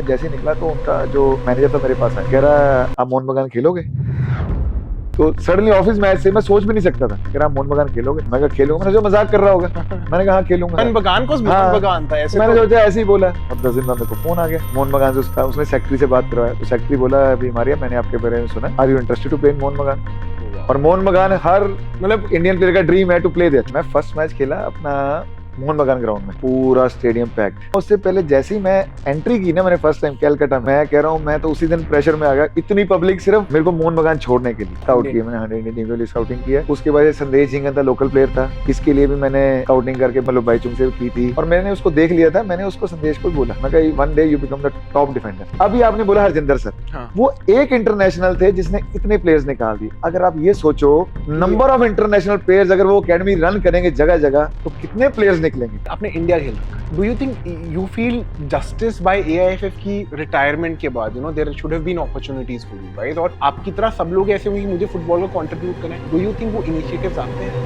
जैसे ही निकला तो उनका जो मैनेजर था मेरे पास आया, कह रहा आप मोहन बगान खेलोगे? तो सडनली ऑफिस मैच से मैं सोच भी नहीं सकता था, कह रहा मोहन बगान खेलोगे? मैं कहा खेलूंगा। मैंने जो मजाक कर रहा होगा, मैंने कहा हाँ खेलूंगा। मोहन बगान को मोहन बगान था ऐसे, मैंने तो सोचा ऐसे ही बोला, और 10 दिन बाद मेरे को फोन आ गया मोहन बगान से। उसने सेक्रेटरी से बात करवाया, तो सेक्रेटरी बोला अभी मारिया मैंने आपके बारे में सुना, are you interested to play in Mohun Bagan? और मोहन बगान हर मतलब इंडियन प्लेयर का ड्रीम है टू प्ले देयर। मैं फर्स्ट मैच खेला अपना मोहन बगान ग्राउंड में, पूरा स्टेडियम पैक्ड। उससे पहले जैसे ही मैं एंट्री की ना, मैंने फर्स्ट टाइम कैलकाटा, मैं कह रहा हूँ मैं तो उसी दिन प्रेशर में आ गया, इतनी पब्लिक सिर्फ मेरे को मोहन बगान छोड़ने के लिए। स्काउट किया मैंने, 100 इंडियन टीम के लिए स्काउटिंग किया। उसके बाद संदेश झिंगन था, लोकल प्लेयर था, इसके लिए भी मैंने स्काउटिंग करके मतलब बाईचुंग से की थी, और मैंने उसको देख लिया था। मैंने उसको संदेश को बोला, मैं कहा one day you become the top defender. अभी आपने बोला हरजिंदर सर, वो एक इंटरनेशनल थे जिसने इतने प्लेयर्स निकाल दिए। अगर आप ये सोचो नंबर ऑफ इंटरनेशनल प्लेयर्स, अगर वो अकेडमी रन करेंगे जगह जगह, तो कितने प्लेयर्स निकलेंगे। आपने इंडिया खेल, do you think you feel justice by AIFF की रिटायरमेंट के बाद, you know there should have been opportunities for you guys, और आपकी तरह सब लोग ऐसे होंगे कि मुझे फुटबॉल को कंट्रीब्यूट करना है। डू यू थिंक वो इनिशिएटिव्स आते हैं?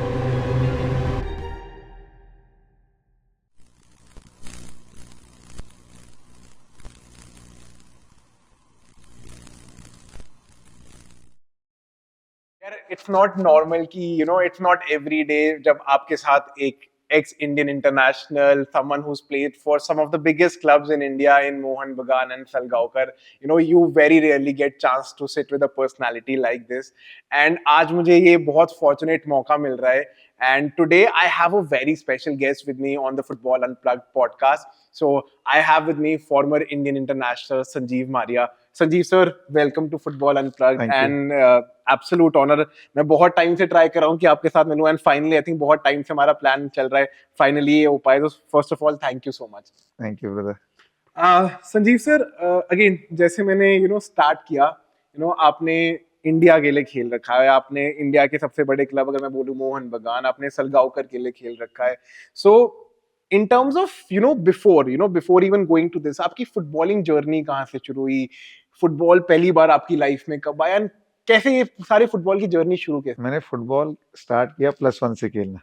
यार इट्स नॉट नॉर्मल कि you no it's not every day जब आपके साथ एक ex Indian international, someone who's played for some of the biggest clubs in India in Mohan Bagan and Salgaonkar, you know, you very rarely get chance to sit with a personality like this. And आज मुझे ये बहुत fortunate मौका मिल रहा है. And today I have a very special guest with me on the Football Unplugged podcast. So I have with me former Indian international Sanjeev Maria. Sanjeev sir, welcome to Football Unplugged. Thank you. And absolute honor. मैं बहुत time से try कर रहा हूँ कि आपके साथ मिलूं, एंड फाइनली आई थिंक बहुत टाइम से हमारा प्लान चल रहा है, फाइनली ये हो पाए। तो first of all thank you so much. Thank you brother. Sanjeev sir, again जैसे मैंने स्टार्ट किया, आपने इंडिया के लिए खेल रखा है, आपने इंडिया के सबसे बड़े क्लब अगर मैं बोलूं मोहन बगान, आपने सलगांवकर के लिए खेल रखा है। So in terms of before even going to this, आपकी फुटबॉलिंग जर्नी कहाँ से शुरू हुई? फुटबॉल पहली बार आपकी लाइफ में कब आया, कैसे ये सारे फुटबॉल की जर्नी शुरू कैसे? मैंने फुटबॉल स्टार्ट किया +1 से खेलना।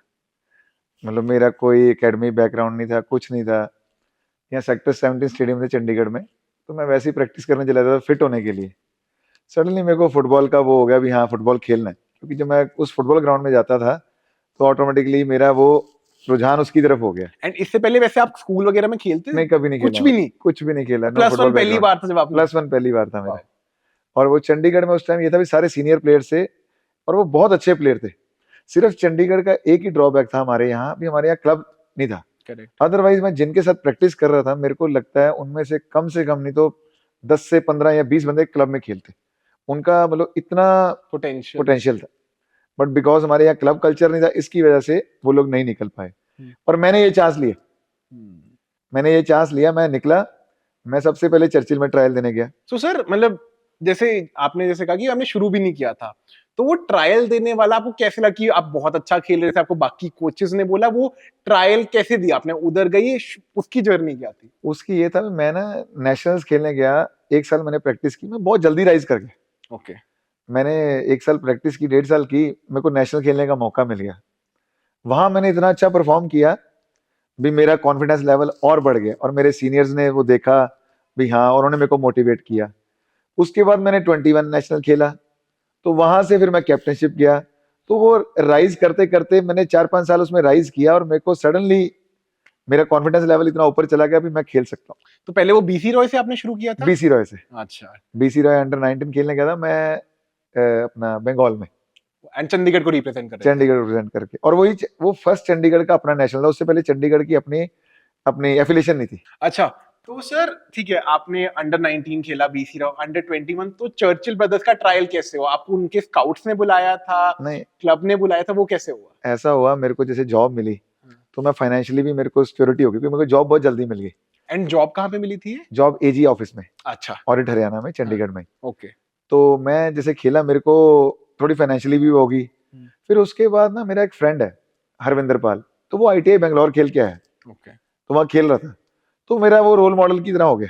मतलब मेरा कोई एकेडमी बैकग्राउंड नहीं था, कुछ नहीं था। यहाँ सेक्टर 17 स्टेडियम थे चंडीगढ़ में, तो मैं वैसे ही प्रैक्टिस करने चला था फिट होने के लिए। सडनली मेरे को फुटबॉल का वो हो गया भी हाँ फुटबॉल खेलना है, क्योंकि जब मैं उस फुटबॉल ग्राउंड में जाता था तो ऑटोमेटिकली मेरा वो रुझान उसकी तरफ हो गया। एंड इससे पहले वैसे आप स्कूल वगैरह में खेलते थे? नहीं, कभी नहीं खेला, कुछ भी नहीं खेला। +1 पहली बार था जब आप? +1 पहली बार था मेरा। और वो चंडीगढ़ में उस टाइम ये था भी सारे सीनियर प्लेयर्स थे और वो बहुत अच्छे प्लेयर थे। सिर्फ चंडीगढ़ का एक ही ड्रॉबैक था हमारे यहाँ भी, हमारे यहाँ क्लब नहीं था। अदरवाइज मैं जिनके साथ प्रैक्टिस कर रहा था, मेरे को लगता है उनमें से कम नहीं तो 10 से 15 या 20 बंदे क्लब में खेलते। उनका मतलब इतना पोटेंशियल था, बट बिकॉज हमारे यहाँ क्लब कल्चर नहीं था, इसकी वजह से वो लोग नहीं निकल पाए। और मैंने ये चांस लिया, मैं निकला। मैं सबसे पहले चर्चिल में ट्रायल देने गया। सो सर मतलब जैसे आपने कहा कि आपने शुरू भी नहीं किया था, तो वो ट्रायल देने वाला आपको कैसे लगा कि आप बहुत अच्छा खेल रहे थे, आपको बाकी कोचेस ने बोला, वो ट्रायल कैसे दिया आपने, उधर गई, उसकी जर्नी क्या थी? उसकी ये था, मैं ना नेशनल्स खेलने गया, 1 साल मैंने प्रैक्टिस की, मैं बहुत जल्दी राइज कर गया। ओके। मैंने 1 साल प्रैक्टिस की, 1.5 साल की, मेरे को नेशनल खेलने का मौका मिल गया। वहां मैंने इतना अच्छा परफॉर्म किया भी मेरा कॉन्फिडेंस लेवल और बढ़ गया, और मेरे सीनियर्स ने वो देखा भी हाँ, और उन्होंने मेरे को मोटिवेट किया। उसके बाद मैंने 21 नेशनल खेला, तो वहां से फिर मैं कैप्टनशिप गया। तो वो राइज करते करते मैंने 4-5 साल उसमें राइज किया, और मेरे को सडनली मेरा कॉन्फिडेंस लेवल इतना ऊपर चला गया भी मैं खेल सकता हूँ। तो पहले वो बीसी रॉय से आपने शुरू किया था? बीसी रॉय से। अच्छा। बीसी रॉय अंडर 19 खेलने गया था मैं अपना बंगाल में, एंड चंडीगढ़ को रिप्रेजेंट करके। और वो फर्स्ट चंडीगढ़ का अपना नेशनल था, उससे पहले चंडीगढ़ की अपनी एफिलिएशन नहीं थी। अच्छा, तो सर ठीक है, आपने अंडर 19 खेला, बीसी रॉय, अंडर 21, तो चर्चिल ब्रदर्स का ट्रायल कैसे हुआ? आपको उनके स्काउट्स ने बुलाया था? नहीं, क्लब ने बुलाया था? वो कैसे हुआ? ऐसा हुआ, मेरे को जैसे जॉब मिली तो मैं फाइनेंशियली भी मेरे को सिक्योरिटी हो गई, क्योंकि मेरे को जॉब बहुत जल्दी मिल गई। एंड जॉब कहाँ पे मिली थी? जॉब एजी ऑफिस में। अच्छा। ऑडिट हरियाणा में, चंडीगढ़ में। ओके। तो मैं जैसे खेला, मेरे को थोड़ी फाइनेंशियली भी होगी। फिर उसके बाद ना मेरा एक फ्रेंड है हरविंदर पाल, तो वो आईटीआई बेंगलोर खेल के आया। ओके। तो वहाँ खेल रहा था, तो मेरा वो रोल मॉडल की तरह हो गया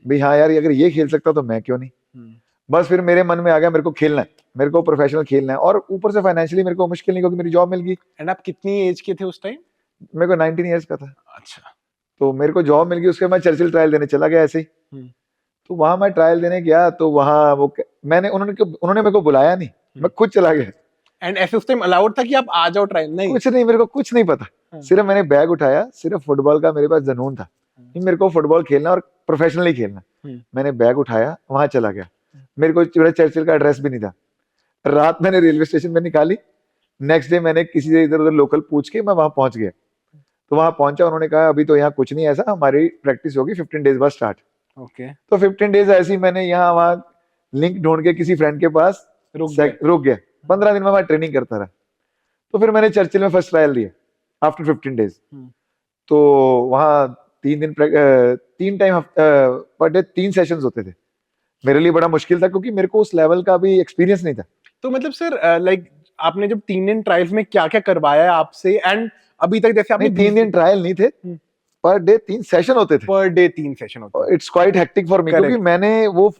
भाई हाँ यार, अगर ये खेल सकता तो मैं क्यों नहीं। बस फिर मेरे मन में आ गया मेरे को खेलना है, मेरे को प्रोफेशनल खेलना है, और ऊपर से फाइनेंशियली मेरे को मुश्किल नहीं, क्योंकि मेरी जॉब मिल गई। एंड आप कितनी एज के थे उस टाइम? मेरे को 19 ईयर्स का था। अच्छा। तो मेरे को जॉब मिल गई, उसके बाद मैं चर्चिल ट्रायल देने चला गया ऐसे ही। तो वहां मैं ट्रायल देने गया, तो वहां उन्होंने मेरे को बुलाया नहीं, मैं खुद चला गया। एंड ऐसे उस टाइम अलाउड था कि आप आ जाओ ट्रायल? नहीं, कुछ नहीं, मेरे को कुछ नहीं पता, सिर्फ मैंने बैग उठाया, सिर्फ फुटबॉल का मेरे पास जुनून था कि मेरे को फुटबॉल खेलना और प्रोफेशनली खेलना। मैंने बैग उठाया, वहां चला गया। मेरे को चर्चिल का एड्रेस भी नहीं था। रात मैंने रेलवे स्टेशन पे निकाली, नेक्स्ट डे मैंने किसी से इधर उधर लोकल पूछ के मैं वहां पहुंच गया। तो वहां पहुंचा, उन्होंने कहा अभी तो यहाँ कुछ नहीं ऐसा, हमारी प्रैक्टिस होगी 15 डेज बाद स्टार्ट। ओके, तो 15 डेज ऐसे ही मैंने यहाँ वहां लिंक ढूंढ के किसी फ्रेंड के पास रुक गया। 15 दिन में मैं ट्रेनिंग करता रहा। तो फिर मैंने चर्चिल में फर्स्ट ट्रायल दिया आफ्टर 15 डेज। तो वहां 3 टाइम पर डे 3 सेशंस होते थे। मेरे लिए बड़ा मुश्किल था क्योंकि मेरे को उस लेवल का भी एक्सपीरियंस नहीं था। तो मतलब सर लाइक आपने जब 3 दिन ट्रायल्स में क्या क्या करवाया है आपसे, एंड अभी तक जैसे आपने 3 दिन ट्रायल नहीं थे, पर डे 3 सेशन होते थे। पर डे 3 सेशन होते थे। It's quite hectic for me क्योंकि मैंने वो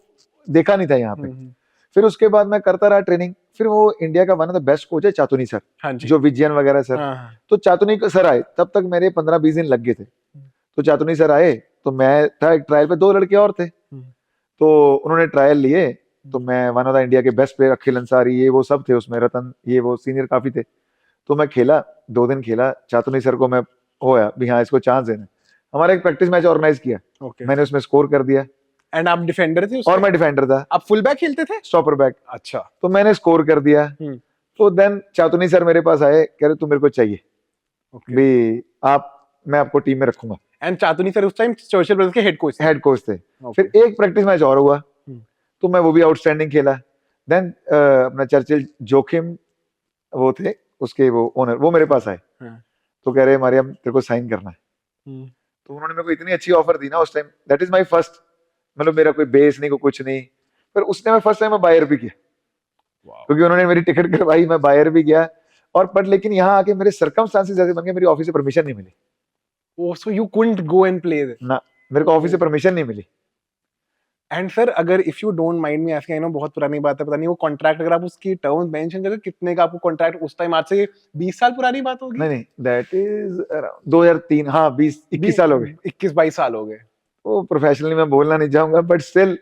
देखा नहीं था यहाँ पे। फिर उसके बाद मैं करता रहा ट्रेनिंग। फिर वो इंडिया का one of the best coach है चातुनी सर, जो विजयन वगैरह सर। तो चातुनी सर आए, तब तक मेरे 15-20 दिन लग गए थे। तो चातुनी सर आए, तो मैं था एक ट्रायल पे, 2 लड़के और थे। तो उन्होंने ट्रायल लिए, तो मैं वन ऑफ द इंडिया के बेस्ट प्लेयर, अखिल अंसारी ये वो सब थे उसमें, रतन ये वो सीनियर काफी थे। तो मैं खेला, 2 दिन खेला। चातुनी सर को मैं होया भी हाँ इसको चांस देना। हमारा एक प्रैक्टिस मैच ऑर्गेनाइज किया, मैंने उसमें स्कोर कर दिया। एंड आप डिफेंडर थे उसमें? और मैं डिफेंडर था। आप फुल बैक खेलते थे? Stopper back. अच्छा। तो मैंने स्कोर कर दिया। तो देन चातुनी सर मेरे पास आए, कह रहे तू मेरे को चाहिए भी, मैं आपको टीम में रखूंगा। एंड चातुनी सर उस टाइम चर्चिल ब्रदर्स के हेड कोच थे। फिर एक प्रैक्टिस मैच और हुआ, तो मैं वो भी आउटस्टैंडिंग खेला। देन अपना चर्चिल जोखिम वो थे उसके वो ओनर, वो मेरे पास आए। तो कह रहे मारियम तेरे को साइन करना है। तो उन्होंने मेरे को इतनी अच्छी ऑफर दी ना उस time, that is my first, मतलब मेरा कोई बेस नहीं, कोई कुछ नहीं। पर उसने मैं फर्स्ट टाइम मैं बायर भी किया, क्योंकि उन्होंने मेरी टिकट करवाई, मैं बायर भी गया। और पर लेकिन यहाँ आके मेरे सर्कमस्टांसेस ऐसे बन गए, मेरी ऑफिस से परमिशन नहीं मिली। Oh, so you couldn't go and play there? ना, मेरे को ऑफिस से परमिशन नहीं मिली। एंड सर अगर if you don't mind me asking, I know बहुत पुरानी बात है, पता नहीं वो कॉन्ट्रैक्ट अगर आप उसकी टर्म्स मेंशन करें कितने का आपको कॉन्ट्रैक्ट उस टाइम, आज से 20 साल पुरानी बात होगी? नहीं, दैट इज 2003। हाँ 21 साल हो गए, 21-22 साल हो गए। वो प्रोफेशनली मैं बोलना नहीं चाहूंगा, बट स्टिल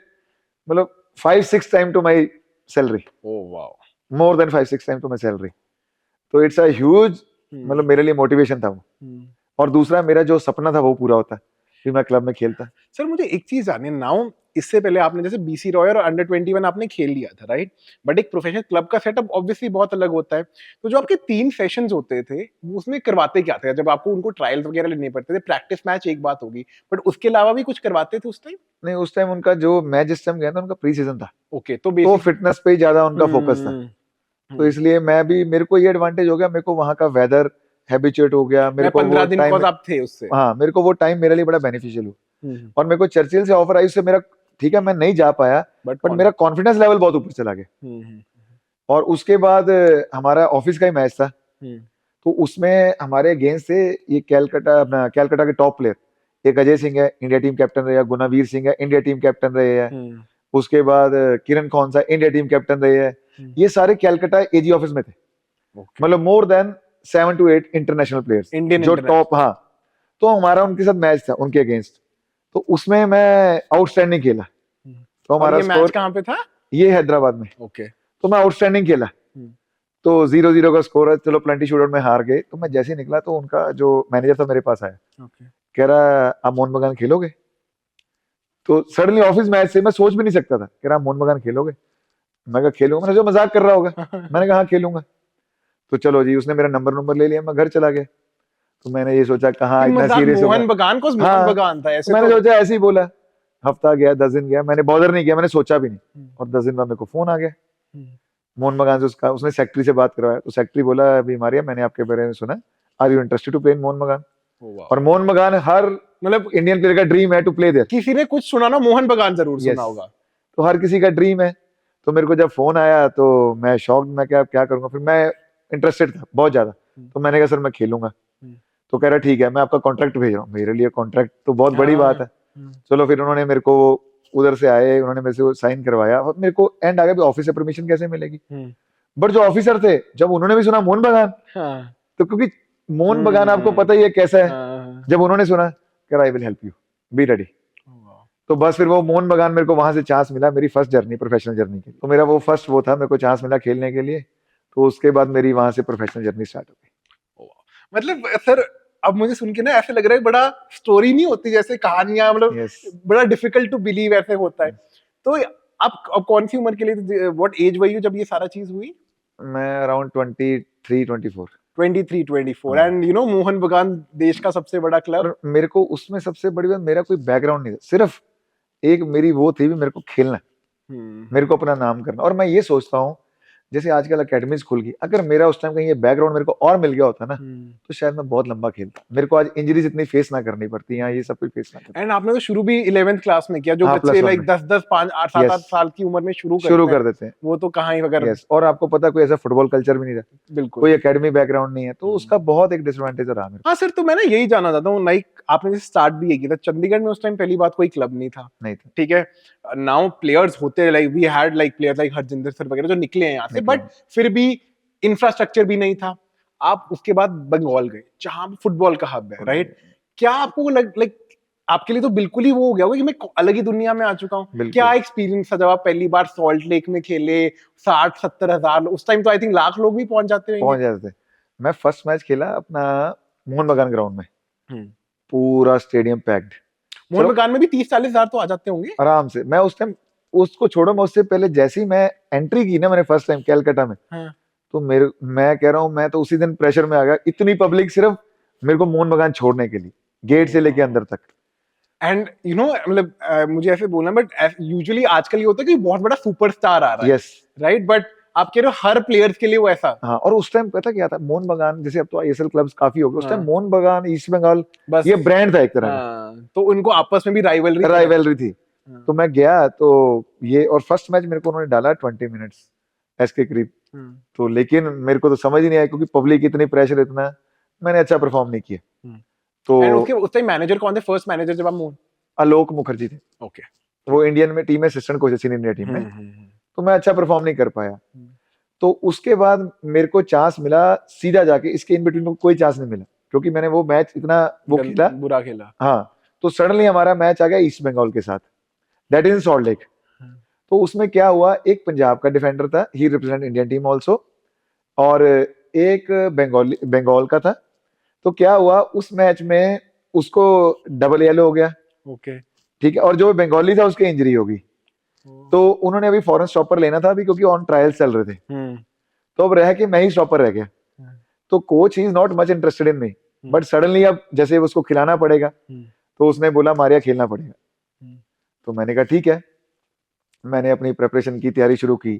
मतलब 5-6 time to my salary. Oh wow, more than 5-6 time to my salary. तो इट्स अ ह्यूज, मतलब मेरे लिए मोटिवेशन था वो। और दूसरा मेरा जो सपना था वो पूरा होता कि मैं क्लब में खेलता। सर मुझे एक चीज जाननी है नाउ, इससे पहले आपने जैसे बीसी रॉयल और अंडर 21 आपने खेल लिया था, राइट? बट एक प्रोफेशनल क्लब का सेटअप ऑब्वियसली बहुत अलग होता है। तो जो आपके 3 सेशंस होते थे उसमें करवाते क्या थे? जब आपको उनको ट्रायल्स वगैरह लेने पड़ते थे, प्रैक्टिस मैच एक बात होगी, बट उसके अलावा भी कुछ करवाते थे उस टाइम? नहीं, उस टाइम उनका जो मैं जिस टाइम गया था उनका प्री सीजन था। ओके, तो फिटनेस पे ही ज्यादा उनका फोकस था। तो इसलिए मैं भी, मेरे को ये एडवांटेज हो गया, मेरे को वहां का वेदर हैबिचुएट हो गया। मेरे को 15 दिन बाद आप थे उससे। हाँ, मेरे को वो टाइम मेरे लिए बड़ा बेनिफिशियल हुआ। और मेरे को चर्चिल से ऑफर आई, उससे मेरा ठीक है मैं नहीं जा पाया, बट मेरा कॉन्फिडेंस लेवल बहुत ऊपर चला गया। और उसके बाद हमारा ऑफिस का ही मैच था, तो उसमें हमारे अगेंस्ट थे ये कैलकाटा के टॉप प्लेयर, एक अजय सिंह है, इंडिया टीम कैप्टन रहे, गुनावीर सिंह है, इंडिया टीम कैप्टन रहे हैं। उसके बाद किरण खोंसा इंडिया टीम कैप्टन रहे हैं। ये सारे कैलकाटा एजी ऑफिस में थे। मतलब more than 7 to 8 international players जो टॉप। हाँ, तो हमारा उनके साथ मैच था, उनके अगेंस्ट। तो उसमें मैं आउटस्टैंडिंग खेला। तो हमारा मैच कहाँ पे था? ये हैदराबाद में। ओके। तो मैं आउटस्टैंडिंग खेला, तो 0-0 का स्कोर है, चलो प्लेंटी शूटआउट में हार गए। तो मैं जैसे ही निकला तो उनका जो मैनेजर था मेरे पास आया, कह रहा आप मोहन बगान खेलोगे? तो सडनली ऑफिस मैच से मैं सोच भी नहीं सकता था, कह रहा मोहन बगान खेलोगे? मैं कहा खेलूंगा। मैंने जो मजाक कर रहा होगा, मैंने कहा हाँ खेलूंगा। तो चलो जी, उसने मेरा नंबर ले लिया, मैं घर चला गया। तो मैंने ये सोचा कहाँ इतना सीरियस होगा। मोहन बगान को मोहन बगान था ऐसे। मैंने सोचा ऐसे ही बोला। हफ्ता गया, 10 दिन गया, मैंने बॉदर नहीं किया, मैंने सोचा भी नहीं। और 10 दिन बाद मेरे को फोन आ गया मोहन बगान से, उसने सेक्रेटरी से बात करवाया। तो सेक्रेटरी बोला अभी मारिया मैंने आपके बारे में सुना, are you interested to play in Mohun Bagan? और मोहन बगान हर मतलब इंडियन प्लेयर का ड्रीम है टू प्ले देयर। किसी ने कुछ सुना ना, मोहन बगान जरूर सुना होगा। तो हर किसी का ड्रीम है। तो मेरे को जब फोन आया तो मैं शॉक्ड, मैं क्या करूंगा। फिर मैं इंटरेस्टेड था बहुत ज्यादा, तो मैंने कहा सर मैं खेलूंगा। तो कह रहा ठीक है मैं आपका कॉन्ट्रैक्ट भेज रहा हूँ। मेरे लिए कॉन्ट्रैक्ट तो बहुत बड़ी बात है। चलो फिर उन्होंने मेरे को उधर से आए, उन्होंने मेरे से साइन करवाया। और मेरे को एंड आ गया ऑफिस से परमिशन कैसे मिलेगी। बट जो ऑफिसर थे, जब उन्होंने भी सुना मोहन बगान, तो क्योंकि मोहन बगान आपको पता ही है कैसा है, जब उन्होंने सुना, कह रहा I will help you, be ready. तो बस फिर वो मोहन बगान मेरे को वहां से चांस मिला, मेरी फर्स्ट जर्नी, प्रोफेशनल जर्नी की। तो मेरा वो फर्स्ट वो था, मेरे को चांस मिला खेलने के लिए, तो उसके बाद मेरी वहां से प्रोफेशनल जर्नी स्टार्ट हो गई। मतलब सर अब मुझे सुन के ना ऐसे लग रहा है बड़ा स्टोरी नहीं होती जैसे कहानियां, मतलब यस, बड़ा डिफिकल्ट टू बिलीव ऐसे होता है। तो आप अब कौन सी उम्र के लिए, व्हाट एज वर यू जब ये सारा चीज हुई? मैं अराउंड 23-24। 23-24 हाँ। एंड यू नो मोहन बगान देश का सबसे बड़ा क्लब। और मेरे को उसमें सबसे बड़ी बात, मेरा कोई बैकग्राउंड नहीं था, सिर्फ एक मेरी वो थी भी मेरे को खेलना है, मेरे को अपना नाम करना। और मैं ये सोचता हूँ जैसे आजकल अकेडमीज खुल गई, अगर मेरा उस टाइम कहीं ये बैकग्राउंड मेरे को और मिल गया होता ना, तो शायद मैं बहुत लंबा खेलता, मेरे को आज इंजरीज इतनी फेस ना करनी पड़ती, यहाँ ये सब कुछ फेस ना करना। एंड आपने तो शुरू भी 11th क्लास में किया, जो हाँ, बच्चे +1 लाइक में। 10-10 5 8 7 8 Yes. साल की उम्र में शुरू शुरू करते कर देते हैं। हैं, वो तो कहाँ ही अगर यस, और आपको पता कोई ऐसा फुटबॉल कल्चर भी नहीं था, बिल्कुल कोई एकेडमी बैकग्राउंड नहीं है, तो उसका बहुत एक डिसएडवांटेज रहा मेरे हाँ सर। तो मैं ना यही जानना चाहता हूँ, लाइक आपने जैसे स्टार्ट भी यही किया था, चंडीगढ़ में उस टाइम पहली बात कोई क्लब नहीं था, को नहीं था। ठीक है। नाउ प्लेयर्स होते हैं, like we had like players like Harjinder sir वगैरह जो निकले हैं यहाँ से, निकले बट फिर भी इंफ्रास्ट्रक्चर भी नहीं था। आप उसके बाद बंगाल गए जहां फुटबॉल का हब है, राइट? क्या आपको लाइक आपके लिए तो बिल्कुल ही वो हो गया होगा कि मैं अलग ही दुनिया में आ चुका हूँ। बिल्कुल। क्या एक्सपीरियंस था जब आप पहली बार सॉल्ट लेक में खेले? 60-70 हजार, उस टाइम तो आई थिंक लाख लोग भी पहुंच जाते पहुंच होंगे। जाते थे। मैं फर्स्ट मैच खेला अपना मोहन बगान ग्राउंड में, हम्म। पूरा स्टेडियम पैक्ड, मोहन बगान में भी 30-40 हजार तो आ जाते होंगे आराम से। मैं उस टाइम, उसको छोड़ो, मैं उससे पहले जैसे ही मैं एंट्री की ना, मैंने फर्स्ट टाइम कैलकाटा में, हाँ। तो मैं कह रहा हूँ, मैं तो उसी दिन प्रेशर में आ गया, इतनी पब्लिक सिर्फ मेरे को मोहन बगान छोड़ने के लिए, गेट से लेके अंदर तक। एंड यू नो मतलब मुझे ऐसे बोलना, बट यूजुअली आजकल ये होता है कि बहुत बड़ा सुपरस्टार आ रहा है, यस, राइट? बट आप कह रहे हो हर प्लेयर्स के लिए वो ऐसा हाँ। और उस टाइम पता क्या था, मोहन बगान, जैसे अब तो आईएसएल क्लब्स काफी हो गए, उस टाइम हाँ। मोहन बगान, ईस्ट बंगाल, बस ये ब्रांड था एक तरह का, हाँ, तो उनको आपस में भी राइवलरी राइवलरी थी। हाँ। तो मैं गया, तो ये, और फर्स्ट मैच मेरे को उन्होंने डाला 20 मिनट्स एस के करीब, तो लेकिन मेरे को तो समझ ही नहीं आया, क्योंकि पब्लिक इतनी, प्रेशर इतना, मैंने अच्छा परफॉर्म नहीं किया। तो एंड उसके उस टाइम मैनेजर कौन थे, फर्स्ट मैनेजर जब आप मोहन? आलोक मुखर्जी थे, ओके। वो इंडियन में टीम में असिस्टेंट कोच है, सीनियर इंडिया टीम में। तो मैं अच्छा परफॉर्म नहीं कर पाया। तो उसके बाद मेरे को चांस मिला सीधा जाके, इसके इन बिटवीन में कोई चांस नहीं मिला, क्योंकि मैंने वो मैच इतना वो खेला, बुरा खेला। हाँ। तो सडनली हमारा मैच आ गया ईस्ट बंगाल के साथ, that is in salt lake. तो उसमें क्या हुआ, एक पंजाब का डिफेंडर था, ही रिप्रेजेंट इंडियन टीम आल्सो, और एक बंगाल का था। तो क्या हुआ उस मैच में, उसको डबल येलो हो गया, ओके, ठीक है, और जो बंगाली था उसके इंजरी हो गई। तो उन्होंने अभी फॉरेन स्टॉपर लेना था अभी, क्योंकि ऑन ट्रायल चल रहे थे। तो अब रह के मैं ही स्टॉपर रह गया। तो coach is not much interested in me, but suddenly अब जैसे उसको खिलाना पड़ेगा, तो उसने बोला मारिया खेलना पड़ेगा। तो मैंने कहा ठीक है, मैंने अपनी प्रिपरेशन की, तैयारी शुरू की।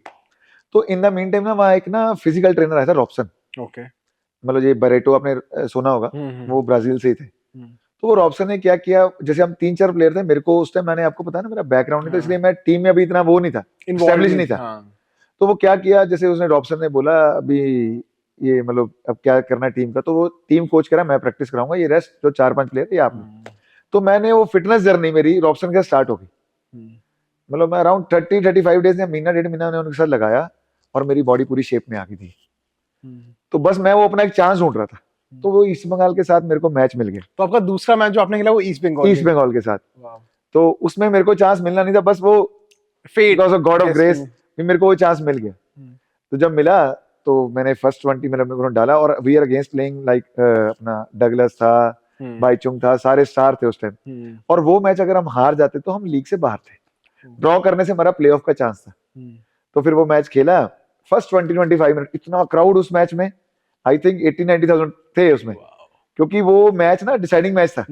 तो इन द मीन टाइम ना, वहाँ एक ना फिजिकल ट्रेनर आया था, रॉबसन। ओके। मतलब ये बरेटो आपने सुना होगा, वो ब्राजील से ही थे। तो वो रॉबसन ने क्या किया, जैसे हम 3-4 प्लेयर थे, मेरे को उस टाइम, मैंने आपको बताया ना मेरा बैकग्राउंड नहीं था, इसलिए मैं टीम में अभी इतना वो नहीं था, एस्टेब्लिश नहीं था। तो वो क्या किया, जैसे उसने, रॉबसन ने बोला अभी ये मतलब अब क्या करना है टीम का, तो वो टीम कोच करा, मैं प्रैक्टिस कराऊंगा, ये रेस्ट जो 4-5 प्लेयर थे आपने। तो मैंने वो फिटनेस जर्नी मेरी रॉबसन के स्टार्ट हो गई। मतलब मैं अराउंड 30-35 डेज या महीना 1.5 महीना मैंने उनके साथ लगाया, और मेरी बॉडी पूरी शेप में आ गई थी। तो बस मैं वो अपना एक चांस ढूंढ रहा था, तो वो ईस्ट बंगाल के साथ मेरे को मैच मिल गया। तो आपका दूसरा मैच जो आपने खेला वो ईस्ट बंगाल के साथ। तो उसमें मेरे को चांस मिलना नहीं था, बस वो fate, because of God of grace मेरे को वो चांस मिल गया। तो जब मिला, तो मैंने फर्स्ट 20 मिनट में डाला, और we are against playing like अपना डगलस था, बाईचुंग था, सारे स्टार थे उस टाइम। और वो मैच अगर हम हार जाते तो हम लीग से बाहर थे, ड्रॉ करने से हमारा प्लेऑफ का चांस था। तो फिर वो मैच खेला, फर्स्ट 20-25 मिनट, इतना क्राउड उस मैच में, आई थिंक 80-90,000 थे उसमें, क्योंकि वो मैच ना डिसाइडिंग मैच था।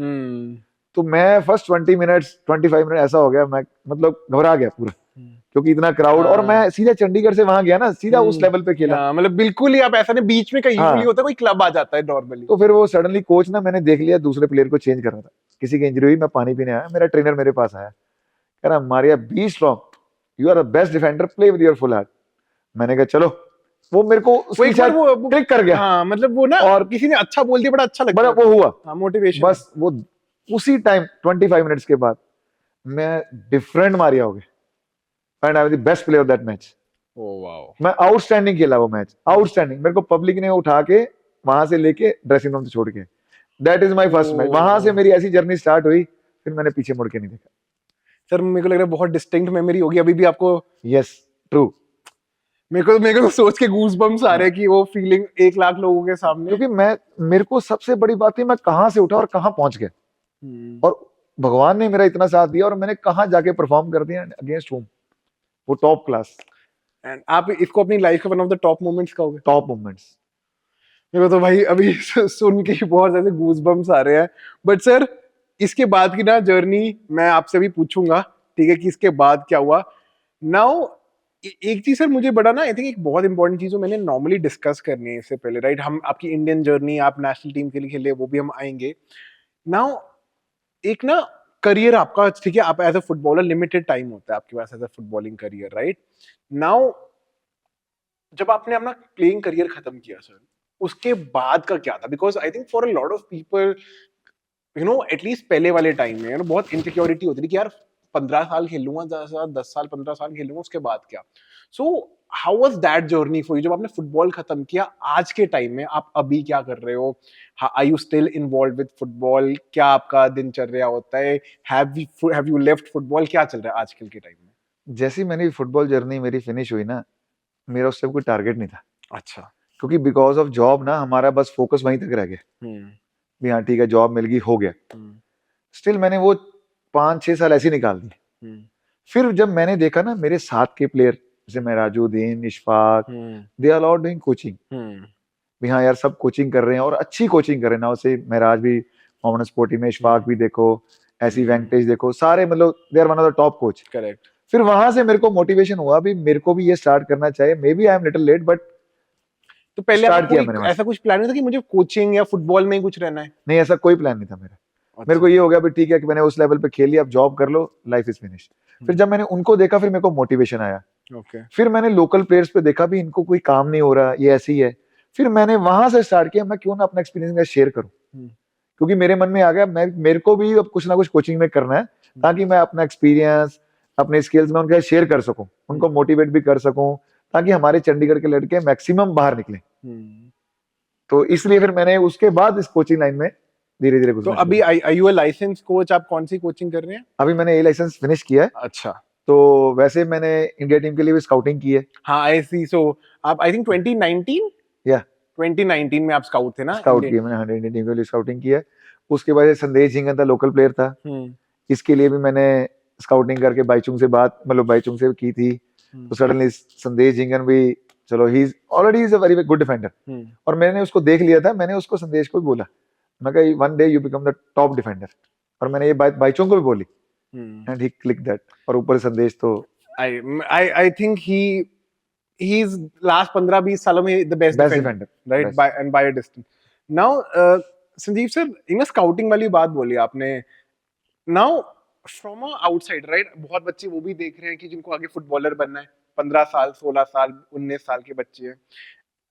तो मैं फर्स्ट 25 मिनट ऐसा हो गया, मैं मतलब घबरा गया पूरा, क्योंकि इतना क्राउड, और मैं सीधा चंडीगढ़ से वहां गया ना, सीधा उस लेवल पे खेला। मतलब बिल्कुल ही आप ऐसा नहीं, बीच में कहीं यूजुअली होता है कोई क्लब आ जाता है नॉर्मली। तो फिर वो सडनली कोच ना, मैंने देख लिया दूसरे प्लेयर को चेंज कर रहा था, किसी की इंजरी हुई, मैं पानी पीने आया, मेरा ट्रेनर मेरे पास आया, कह रहा मारिया be strong, you are the best defender, play with your full heart. मैंने कहा चलो, वो मेरे को वो क्लिक कर गया। हाँ, मतलब वो ना, और किसी ने अच्छा बोल दिया, बड़ा अच्छा लगा, बड़ा वो हुआ मोटिवेशन। बस वो उसी टाइम 25 मिनट्स के बाद मैं डिफरेंट मारिया हो गया, and I was the best player of that match. Oh wow, मैं आउटस्टैंडिंग खेला वो मैच, आउटस्टैंडिंग। मेरे को पब्लिक ने उठा के वहां से लेके ड्रेसिंग रूम से छोड़ के, that is my first match. वहां से मेरी ऐसी जर्नी स्टार्ट हुई, फिर मैंने पीछे मुड़ के नहीं देखा। सर मेरे को लग रहा है बहुत डिस्टिंक्ट मेमोरी होगी अभी भी आपको। यस ट्रू, मेरे को तो सोच के गूज बम्स आ रहे हैं कि वो फीलिंग 1 लाख लोगों के सामने। क्योंकि मेरे को सबसे बड़ी बात है मैं कहाँ से उठा और कहाँ पहुंच गया, और भगवान ने मेरा इतना साथ दिया और मैंने कहाँ जाके परफॉर्म कर दिया अगेंस्ट होम, वो टॉप क्लास, एंड आप इसको अपनी लाइफ का one of the top moments कहोगे? Top moments. मेरे को तो भाई अभी सुन के ही बहुत ज्यादा गूज बम्स आ रहे हैं। बट सर इसके बाद की ना जर्नी मैं आपसे भी पूछूंगा, ठीक है, कि इसके बाद क्या हुआ। नाउ एक चीज सर मुझे बड़ा ना, आई थिंक एक बहुत इंपॉर्टेंट चीज जो मैंने नॉर्मली डिस्कस करनी है इससे पहले, राइट, हम आपकी इंडियन जर्नी, आप नेशनल टीम के लिए खेले, वो भी हम आएंगे। नाउ एक ना करियर आपका, ठीक है, आप as a footballer limited time होता है आपके पास as a footballing career, right. Now जब आपने अपना प्लेइंग करियर खत्म किया सर, उसके बाद का क्या था? Because I think for a lot of people, you know, at least पहले वाले टाइम में बहुत इनसिक्योरिटी होती थी कि यार 15 साल खेल लूंगा, 10 साल 15 साल खेल लूंगा, उसके बाद क्या? So how was that journey for you जब आपने फुटबॉल खत्म किया? आज के टाइम में आप अभी क्या कर रहे हो? Are you still involve with football? क्या आपका दिनचर्या होता है? Have you left football? क्या चल रहा है आजकल के टाइम में? जैसी मेरी फुटबॉल जर्नी मेरी फिनिश हुई ना, मेरा उससे कोई टारगेट नहीं था, अच्छा। क्योंकि बिकॉज ऑफ जॉब ना हमारा बस फोकस वहीं तक रह गया भी हाँ ठीक है जॉब मिल गई हो गया। स्टिल मैंने वो 5-6 साल ऐसे ही निकाल दिए। फिर जब मैंने देखा ना मेरे साथ के प्लेयर जैसे Mehrajuddin, Ishfaq, they are all doing coaching, भी हाँ यार सब कोचिंग कर रहे हैं और अच्छी कोचिंग कर रहे हैं ना, उसे महराज भी मोहम्मद स्पोर्टी में, इशफाक भी देखो, ऐसी वेंकटेश देखो, सारे मतलब they are one of the top coach. Correct. फिर वहां से मेरे को मोटिवेशन हुआ भी मेरे को भी ये स्टार्ट करना चाहिए, maybe I am little late but तो पहले स्टार्ट आपका किया कोई मैंने वहां ऐसा कुछ प्लान नहीं था कि मुझे कोचिंग या फुटबॉल में ही कुछ रहना है? नहीं, ऐसा कोई प्लान नहीं था मेरा। अच्छा। मेरे को ये हो गया भी ठीक है कि मैंने उस लेवल पे खेल लिया, अब जॉब कर लो, लाइफ इज फिनिश। फिर जब मैंने उनको देखा फिर मेरे को मोटिवेशन आया। ओके। फिर मैंने लोकल प्लेयर्स पे देखा भी इनको कोई काम नहीं हो रहा, ये ऐसे ही है। फिर मैंने वहां से स्टार्ट किया मैं क्यों ना अपना एक्सपीरियंस शेयर करूं, क्योंकि मेरे मन में आ गया मैं मेरे को भी अब कुछ ना कुछ कोचिंग में करना है, ताकि मैं अपना एक्सपीरियंस अपने स्किल्स में उनके शेयर कर सकूं, उनको मोटिवेट भी कर सकूं, ताकि हमारे चंडीगढ़ के लड़के मैक्सिमम बाहर निकले। तो इसलिए फिर मैंने उसके बाद इस कोचिंग लाइन में धीरे धीरे तो अभी are you a license coach? आप कौन सी कोचिंग कर रहे हैं? अभी मैंने ए लाइसेंस फिनिश किया है। अच्छा। तो वैसे मैंने इंडिया टीम के लिए भी स्काउटिंग की है। हाँ आई सी। सो आप आई थिंक 2019 या 2019 में आप स्काउट थे ना? स्काउट की है मैंने, इंडियन टीम के लिए स्काउटिंग की है। उसके बाद संदेश झिंगन था, लोकल प्लेयर था, इसके लिए भी मैंने स्काउटिंग करके बाईचुंग से बात मतलब बाईचुंग से की थी। तो सडनली संदेश झिंगन भी, चलो he is already is a very good defender, और मैंने उसको देख लिया था, मैंने उसको संदेश को भी बोला, मैं कहा one day you become the top defender, और मैंने ये बात बाईचुंग को भी बोली, एंड ही क्लिक दैट। और ऊपर संदेश तो I think he is last 15-20 सालों में the best defender, right? best. by a distance. Now Sanjeev sir, in scouting वाली बात बोली आपने। Now from a outside, right, बहुत बच्चे वो भी देख रहे हैं कि जिनको आगे फुटबॉलर बनना है, 15 साल 16 साल 19 साल के बच्चे हैं।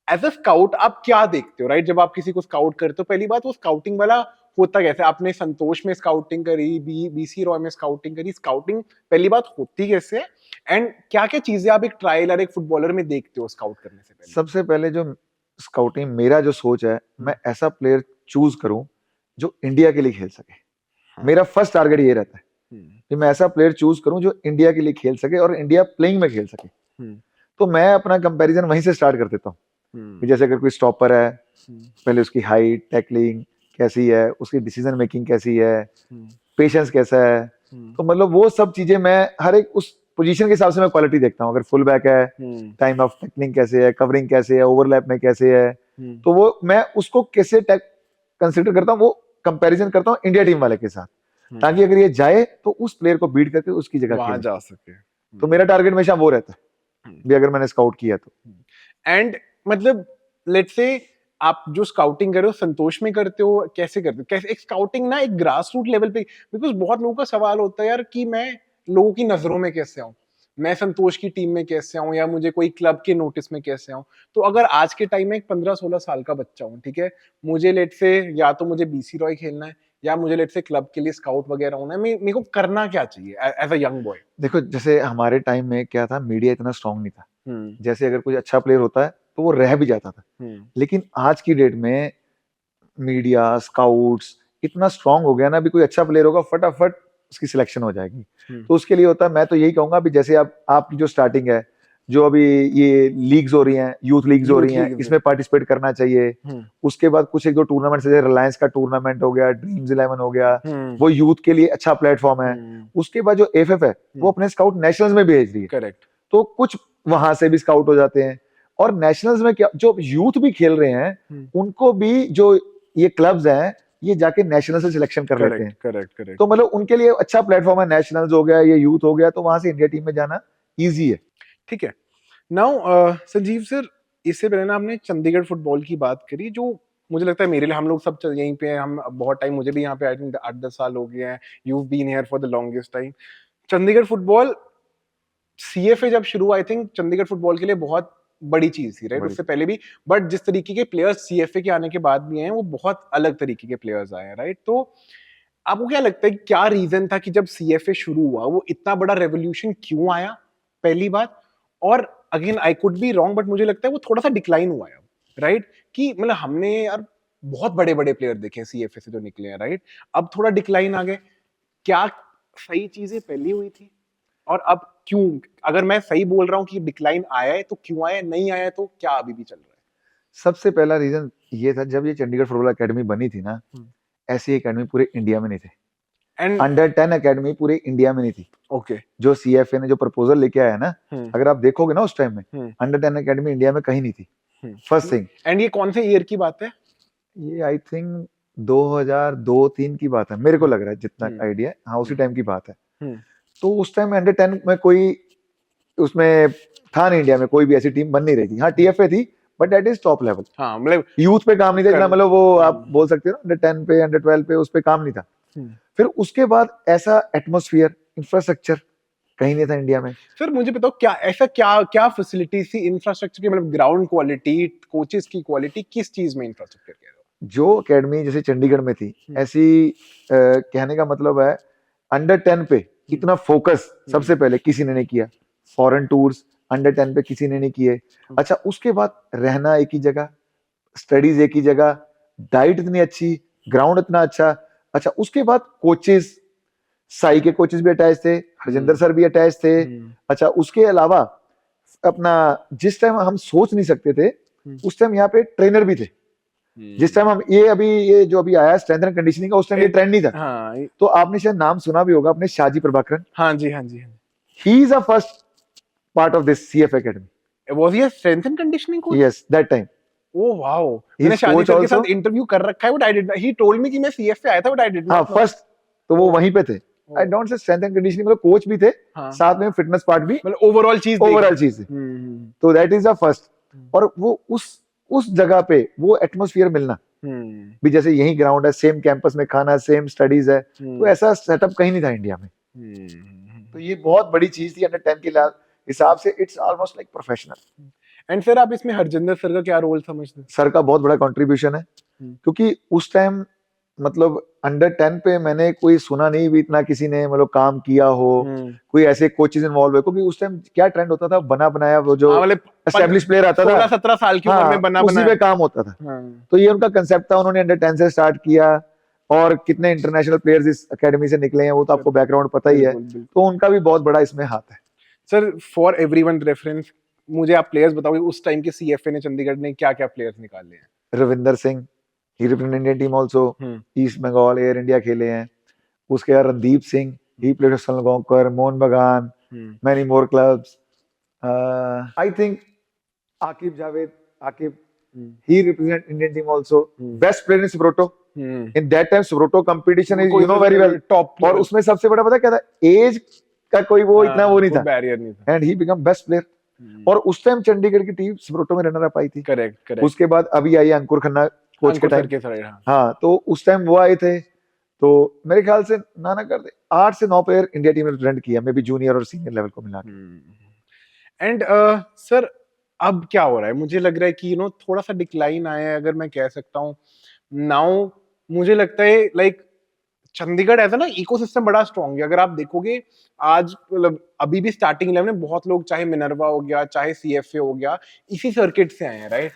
एज अ स्काउट आप क्या देखते हो, राइट? जब आप किसी को स्काउट करते हो, पहली बात वो स्काउटिंग वाला होता कैसे? आपने संतोष में स्काउटिंग करी, बीसी रॉय में स्काउटिंग करी, स्काउटिंग पहली बात होती कैसे है, एंड क्या क्या चीजें आप एक ट्रायल और एक फुटबॉलर में देखते हो स्काउट करने से पहले? सबसे पहले जो स्काउटिंग मेरा जो सोच है, मैं ऐसा प्लेयर चूज करूं जो इंडिया के लिए खेल सके। मेरा फर्स्ट टारगेट ये रहता है कि मैं ऐसा प्लेयर चूज करूं जो इंडिया के लिए खेल सके और इंडिया प्लेइंग में खेल सके। तो मैं अपना कंपैरिजन वहीं से स्टार्ट कर देता हूँ। जैसे अगर कोई स्टॉपर है, पहले उसकी हाइट, टैकलिंग कैसी है, उसकी डिसीजन मेकिंग कैसी है, पेशेंस कैसा है, तो मतलब वो सब चीजें मैं हर एक उस पोजीशन के हिसाब से मैं क्वालिटी देखता हूँ। अगर फुल बैक है, टाइम ऑफ टैकलिंग कैसे है, कवरिंग कैसे है, ओवरलैप में कैसे है, तो वो मैं उसको कैसे कंसिडर करता हूँ, वो कंपैरिजन करता हूँ इंडिया टीम वाले के साथ, ताकि अगर ये जाए तो उस प्लेयर को बीट करके उसकी जगह वहां जा सके। तो मेरा टारगेट हमेशा वो रहता है भी अगर मैंने स्काउट किया तो। एंड मतलब लेट्स से आप जो स्काउटिंग कर रहे हो संतोष में करते हो, कैसे करते हो? कैसे एक स्काउटिंग ना एक ग्रास रूट लेवल पे, बिकॉज बहुत लोगों का सवाल होता है यार कि मैं लोगों की नजरों में कैसे आऊं, मैं संतोष की टीम में कैसे आऊं, या मुझे कोई क्लब के नोटिस में कैसे आऊं। तो अगर आज के टाइम में एक 15-16 साल का बच्चा हूं, ठीक है, मुझे लेट से या तो मुझे बीसी रॉय खेलना है या मुझे लेट से क्लब के लिए स्काउट वगैरह होना है, मेरे को करना क्या चाहिए एज अ यंग बॉय? देखो जैसे हमारे टाइम में क्या था, मीडिया इतना स्ट्रांग नहीं था। जैसे अगर कोई अच्छा प्लेयर होता है तो वो रह भी जाता था, लेकिन आज की डेट में मीडिया, स्काउट्स इतना स्ट्रांग हो गया ना, भी कोई अच्छा प्लेयर होगा फटाफट उसकी सिलेक्शन हो जाएगी। तो उसके लिए होता है, मैं तो यही कहूंगा अभी जैसे आप आपकी जो स्टार्टिंग है, जो अभी ये लीग्स हो रही हैं, यूथ लीग्स हो रही हैं, इसमें पार्टिसिपेट करना चाहिए। उसके बाद कुछ एक दो टूर्नामेंट जैसे रिलायंस का टूर्नामेंट हो गया, ड्रीम्स 11 हो गया, वो यूथ के लिए अच्छा प्लेटफॉर्म है। उसके बाद जो एफएफ है वो अपने स्काउट नेशनल्स में भेज रही है, करेक्ट, तो कुछ वहां से भी स्काउट हो जाते हैं। और नेशनल्स में क्या, जो यूथ भी खेल रहे हैं उनको भी जो ये क्लब्स हैं ये जाके नेशनल से सिलेक्शन कर लेते हैं। करेक्ट। तो मतलब उनके लिए अच्छा प्लेटफॉर्म है, नेशनल्स हो गया, ये यूथ हो गया, तो वहां से इंडिया टीम में जाना इजी है। ठीक है। नाउ संजीव सर, इससे पहले ना आपने चंडीगढ़ फुटबॉल की बात करी, जो मुझे लगता है मेरे लिए, हम लोग सब यहीं पे हैं, हम बहुत टाइम, मुझे भी यहाँ पे आई थिंक 8-10 साल हो गए हैं, you been here for the longest time. Chandigarh football, CFA जब शुरू, आई थिंक चंडीगढ़ फुटबॉल के लिए बहुत बड़ी चीज थी, राइट? उससे पहले भी, बट जिस तरीके के प्लेयर्स सीएफए के आने के बाद भी हैं वो बहुत अलग तरीके के प्लेयर्स आए हैं, राइट? तो आपको क्या लगता है क्या रीजन था कि जब सीएफए शुरू हुआ वो इतना बड़ा रेवोल्यूशन क्यों आया, पहली बात? और again I could be wrong, but मुझे लगता है वो थोड़ा सा डिक्लाइन हुआ है, राइट? कि मतलब हमने यार बहुत बड़े बड़े प्लेयर देखे हैं सीएफए से जो निकले हैं, राइट? अब थोड़ा डिक्लाइन आ गए, क्या सही चीजें पहले हुई थी और अब क्यों? अगर मैं सही बोल रहा हूँ कि डिक्लाइन आया है तो क्यों आया, नहीं आया तो क्या अभी भी चल रहा है? सबसे पहला रीजन ये था, जब ये चंडीगढ़ फुटबॉल एकेडमी बनी थी ना, ऐसी एकेडमी पूरे इंडिया में नहीं थे। एंड अंडर 10 एकेडमी पूरे इंडिया में नहीं थी। ओके, जो सीएफए ने जो प्रपोजल लेके आया ना, अगर आप देखोगे ना उस टाइम में अंडर 10 एकेडमी इंडिया में कहीं नहीं थी, फर्स्ट थिंग। एंड ये कौन से ईयर की बात है? ये आई थिंक 2002-3 की बात है, मेरे को लग रहा है, जितना आइडिया है, हाँ उसी टाइम की बात है। तो उस टाइम में अंडर 10 में कोई उसमें था नहीं, इंडिया में कोई भी ऐसी टीम बन नहीं रही थी। हाँ टीएफए थी, but that is top level. हाँ, मतलब यूथ पे काम नहीं था इतना, मतलब वो आप बोल सकते हो अंडर 10 पे, अंडर 12 पे, उस पे काम नहीं था। फिर उसके बाद ऐसा एटमॉस्फेयर, इंफ्रास्ट्रक्चर कहीं नहीं था इंडिया में। सर मुझे बताओ, क्या ऐसा क्या फैसिलिटीज थी, इंफ्रास्ट्रक्चर की, मतलब ग्राउंड क्वालिटी, कोचेस की क्वालिटी, किस चीज में इंफ्रास्ट्रक्चर कह रहे हो? जो एकेडमी जैसे चंडीगढ़ में थी, ऐसी कहने का मतलब है अंडर 10 पे इतना फोकस सबसे पहले किसी ने नहीं किया। फॉरेन टूर्स अंडर 10 पे किसी ने नहीं किए। अच्छा, उसके बाद रहना एक ही जगह, स्टडीज एक ही जगह, डाइट इतनी अच्छी, ग्राउंड इतना अच्छा। अच्छा, उसके बाद कोचेस, साई के कोचेस भी अटैच थे, हरजिंदर सर भी अटैच थे। अच्छा, उसके अलावा अपना जिस टाइम हम सोच नहीं सकते थे उस टाइम यहाँ पे ट्रेनर भी थे। जिस टाइम हम ये जो अभी आया स्ट्रेंथ एंड कंडीशनिंग का, उस टाइम ये ट्रेंड नहीं था। हाँ, तो आपने शायद नाम सुना भी होगा अपने शाहजी प्रभाकरन। हाँ जी, हाँ जी। He is a first part of this CF academy. Was he a strength and conditioning coach? Yes, that time. Oh wow, मैंने शाहजी सर के साथ इंटरव्यू कर रखा है, but I did not, he told me कि मैं सीएफ पे आया था, बट आई डिड नॉट। हाँ, फर्स्ट तो वो वहीं पे थे। I don't say strength and conditioning, मतलब कोच भी थे, साथ में फिटनेस पार्ट भी, मतलब ओवरऑल चीज तो दैट इज द फर्स्ट। और वो उस जगह पे वो एटमॉस्फेयर मिलना भी, जैसे यही ग्राउंड है, सेम कैंपस में खाना, सेम स्टडीज है, तो ऐसा सेटअप कहीं नहीं था इंडिया में। तो ये बहुत बड़ी चीज थी अंडर 10 के हिसाब से। It's almost like professional. And sir आप इसमें हरजिंदर सर का क्या रोल समझते हैं? सर का बहुत बड़ा कंट्रीब्यूशन है, क्योंकि उस टाइम मतलब अंडर 10 पे मैंने कोई सुना नहीं भी इतना किसी ने मतलब काम किया हो, कोई ऐसे कोचेस इन्वॉल्व है, क्योंकि उस टाइम क्या ट्रेंड होता था, बना बनाया वो जो एस्टैब्लिश प्लेयर आता था 16-17 साल की उम्र में बना उसी पे काम होता था। तो ये उनका कंसेप्ट था, उन्होंने अंडर 10 से स्टार्ट किया, और कितने इंटरनेशनल प्लेयर्स इस एकेडमी से निकले हैं वो तो आपको बैकग्राउंड पता ही है, तो उनका भी बहुत बड़ा इसमें हाथ है। सर फॉर एवरीवन रेफरेंस, मुझे आप प्लेयर्स बताओगे उस टाइम के सीएफए ने चंडीगढ़ ने क्या क्या प्लेयर्स निकाले हैं? Ravinder Singh, he represented Indian team also, East Bengal, Air India खेले हैं। उसके बाद Randeep Singh, he played for Salgaonkar, Mohan बगान, many more clubs. I think Aqib Javed, he represented Indian team also. Best player in Subroto. In that time Subroto competition is, you know very well, top. और उसमें सबसे बड़ा पता क्या था, एज का कोई वो इतना वो नहीं था, बैरियर नहीं था, and he become best player. और उस टाइम चंडीगढ़ की टीम सबरोटो में रनर अप आई थी। करेक्ट। उसके बाद अभी आई अंकुर खन्ना कोच के टाइम। हाँ, तो उस टाइम वो आए थे, तो मेरे ख्याल से ना करते 8 से 9 प्लेयर इंडिया टीम में रिप्रेजेंट किया, मे बी जूनियर और सीनियर लेवल को मिला के। एंड सर अब क्या हो रहा है? मुझे लग रहा है कि थोड़ा सा डिक्लाइन आया है, अगर मैं कह सकता हूँ। नाउ मुझे लगता है लाइक चंडीगढ़ ऐसा ना इकोसिस्टम बड़ा स्ट्रॉन्ग है। अगर आप देखोगे आज, मतलब अभी भी स्टार्टिंग 11 में बहुत लोग, चाहे मिनर्वा हो गया, चाहे सीएफए हो गया, इसी सर्किट से आए हैं, राइट?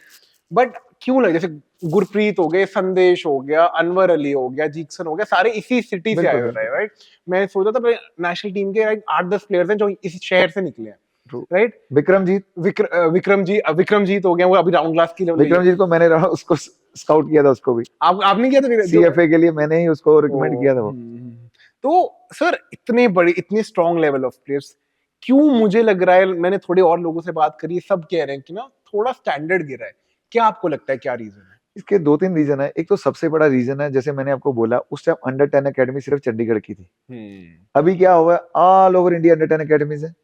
बट क्यों लगे, जैसे गुरप्रीत हो गए, संदेश हो गया, अनवर अली हो गया, जीक्सन हो गया, सारे इसी सिटी से आए हुए हैं, राइट? मैं सोचा था नेशनल टीम के 8-10 प्लेयर्स हैं जो इसी शहर से निकले हैं, राइट? विक्रमजीत हो गया, वो अभी राउंड क्लास की लेवल। विक्रमजीत को मैंने उसको स्काउट किया था, उसको भी आपने किया था सीएफए के लिए, मैंने ही उसको रिकमेंड किया था वो। तो सर इतने बड़े, इतने स्ट्रॉन्ग लेवल ऑफ प्लेयर्स, क्यों मुझे लग रहा है, मैंने थोड़े और लोगों से बात करी, सब कह रहे हैं कि ना थोड़ा स्टैंडर्ड गिरा है। क्या आपको लगता है क्या रीजन है? इसके 2-3 रीजन है। एक तो सबसे बड़ा रीजन है, जैसे मैंने आपको बोला, उस टाइम अंडर 10 एकेडमी सिर्फ चंडीगढ़ की थी। अभी क्या हुआ, all over India under 10 academies है,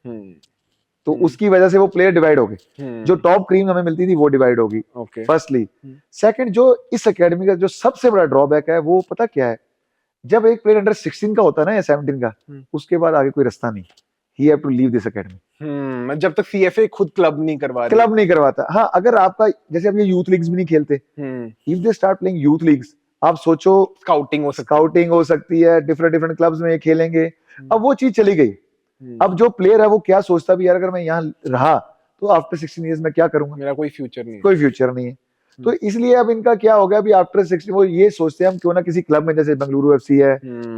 तो उसकी वजह से वो प्लेयर डिवाइड हो गए। जो टॉप क्रीम हमें मिलती थी वो डिवाइड होगी, फर्स्टली। सेकंड, जो इस एकेडमी का जो सबसे बड़ा ड्रॉबैक है वो पता क्या है, जब एक प्लेयर अंडर 16 का होता है ना या 17 का, उसके बाद आगे कोई रास्ता नहीं, he have to leave this academy. जब तक सीएफए खुद क्लब नहीं करवाता। हाँ, अगर आपका जैसे अब ये यूथ लीग्स भी नहीं खेलते, if they start playing youth leagues, आप सोचो स्काउटिंग हो सकती है, डिफरेंट क्लब्स में ये खेलेंगे। अब वो चीज चली गई। अब जो प्लेयर है वो क्या सोचता भी, यार अगर मैं यहाँ रहा तो आफ्टर 16 इयर्स में क्या करूंगा, मेरा कोई फ्यूचर नहीं है। तो इसलिए अब इनका क्या हो गया, अभी आफ्टर 16 वो ये सोचते हैं हम क्यों ना किसी क्लब में, जैसे बेंगलुरु एफसी है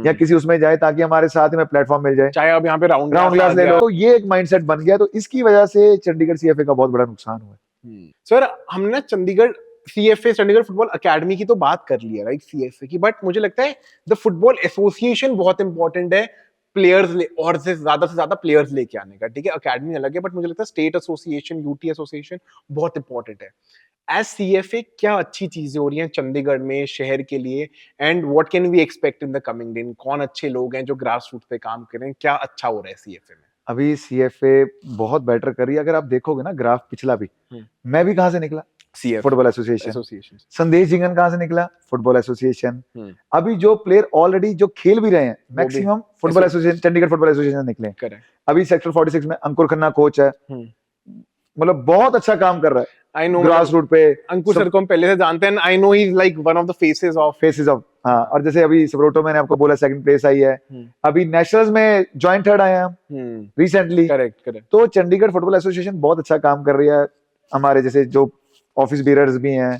या किसी उसमें जाए, ताकि हमारे साथ में प्लेटफॉर्म मिल जाए, चाहे अब यहाँ पे राउंड क्लास ले लो। तो ये एक माइंडसेट बन गया, तो इसकी वजह से चंडीगढ़ सीएफए का बहुत बड़ा नुकसान हुआ। सर हमने चंडीगढ़ फुटबॉल अकेडमी की तो बात कर ली है, राइट, सीएफए की, बट मुझे लगता है द फुटबॉल एसोसिएशन बहुत इंपॉर्टेंट है प्लेयर्स और से ज्यादा प्लेयर्स लेके आने का। ठीक है, अकेडमी अलग है, बट मुझे लगता है स्टेट एसोसिएशन, यूटी एसोसिएशन बहुत इंपॉर्टेंट है। एज सीएफए क्या अच्छी चीजें हो रही हैं चंडीगढ़ में शहर के लिए, and what can we expect in the coming day? कौन अच्छे लोग हैं जो ग्रास रूट पे काम कर रहे हैं, क्या अच्छा हो रहा है सीएफए में? अभी सीएफए बहुत बेटर कर रही है। अगर आप देखोगे ना ग्राफ पिछला भी, मैं भी कहां से निकला, फुटबॉल एसोसिएशन। संदेश जिंगन कहां से निकला, फुटबॉल एसोसिएशन। अभी जो प्लेयर ऑलरेडी जो खेल भी रहे हैं maximum football association, Chandigarh football association निकले। अभी सेक्टर 46 में अंकुर खन्ना कोच है, मतलब बहुत अच्छा काम कर रहा है। आई नो, ग्रास रूट पे अंकुर सर को हम पहले से जानते हैं। I know he is like one of the faces of हाँ। और जैसे अभी सबरोटो मैंने आपको बोला सेकंड प्लेस आई है, अभी नेशनल्स में जॉइंट थर्ड आए हैं रिसेंटली। करेक्ट। तो चंडीगढ़ फुटबॉल एसोसिएशन बहुत अच्छा काम कर रही है। हमारे जैसे जो ऑफिस बीरर्स भी हैं,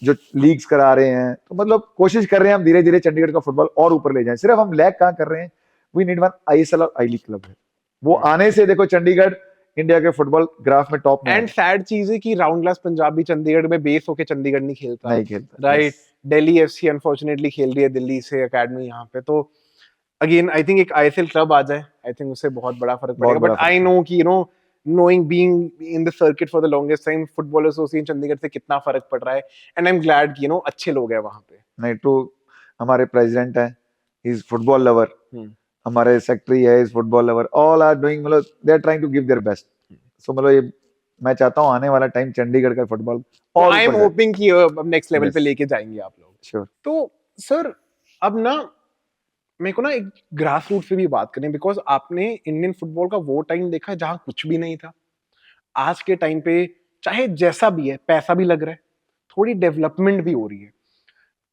जो लीग्स करा रहे हैं, तो मतलब कोशिश कर रहे हैं हम धीरे धीरे चंडीगढ़ का फुटबॉल और ऊपर ले जाएं। सिर्फ हम लैग कहाँ कर रहे हैं, वी नीड वन आईएसएल और आई लीग क्लब है, वो आने से देखो चंडीगढ़ इंडिया के फुटबॉल ग्राफ में टॉप में। एंड सैड चीज है कि राउंड क्लास पंजाब भी चंडीगढ़ में बेस होके चंडीगढ़ नहीं खेलता, राइट? दिल्ली एफसी अनफॉर्चुनेटली खेल रही है दिल्ली से अकेडमी यहाँ पे। तो अगेन आई थिंक एक आईएसएल क्लब आ जाए, आई थिंक उससे बहुत बड़ा फर्क पड़ेगा। बट आई नो कि knowing being in the circuit for the longest time, football association Chandigarh से कितना फर्क पड़ रहा है, एंड आई एम ग्लैड कि अच्छे लोग हैं वहां पे। नहीं तो हमारे प्रेसिडेंट है, ही इज फुटबॉल लवर, हमारे सेक्रेटरी है, is football lover, all are doing, मतलब they are trying to give their best. So मतलब ये मैं चाहता हूँ आने वाला टाइम चंडीगढ़ का फुटबॉल और आई एम होपिंग कि अब नेक्स्ट लेवल पे लेके जाएंगे आप लोग। श्योर। तो सर अब ना मेरे को ना एक ग्रास रूट से भी बात करें, बिकॉज आपने इंडियन फुटबॉल का वो टाइम देखा है जहां कुछ भी नहीं था। आज के टाइम पे चाहे जैसा भी है, पैसा भी लग रहा है, थोड़ी डेवलपमेंट भी हो रही है,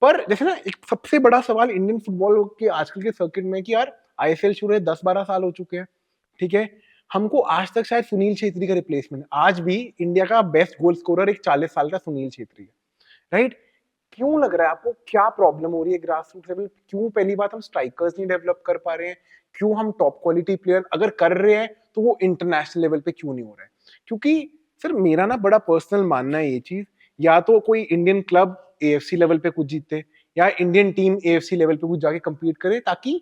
पर जैसे ना एक सबसे बड़ा सवाल इंडियन फुटबॉल के आजकल के सर्किट में कि यार आईएसएल शुरू है 10-12 साल हो चुके हैं, ठीक है, हमको आज तक शायद सुनील छेत्री का रिप्लेसमेंट, आज भी इंडिया का बेस्ट गोल स्कोरर एक 40 साल का सुनील छेत्री है, राइट? क्यों लग रहा है आपको, क्या प्रॉब्लम हो रही है ग्रास रूट लेवल? क्यों पहली बात हम स्ट्राइकर्स नहीं डेवलप कर पा रहे हैं? क्यों हम टॉप क्वालिटी प्लेयर अगर कर रहे हैं तो वो इंटरनेशनल लेवल पे क्यों नहीं हो रहा है? क्योंकि सर मेरा ना बड़ा पर्सनल मानना है ये चीज, या तो कोई इंडियन क्लब एएफसी लेवल पे कुछ जीते, या इंडियन टीम एएफसी लेवल पे कुछ जाके compete करे, ताकि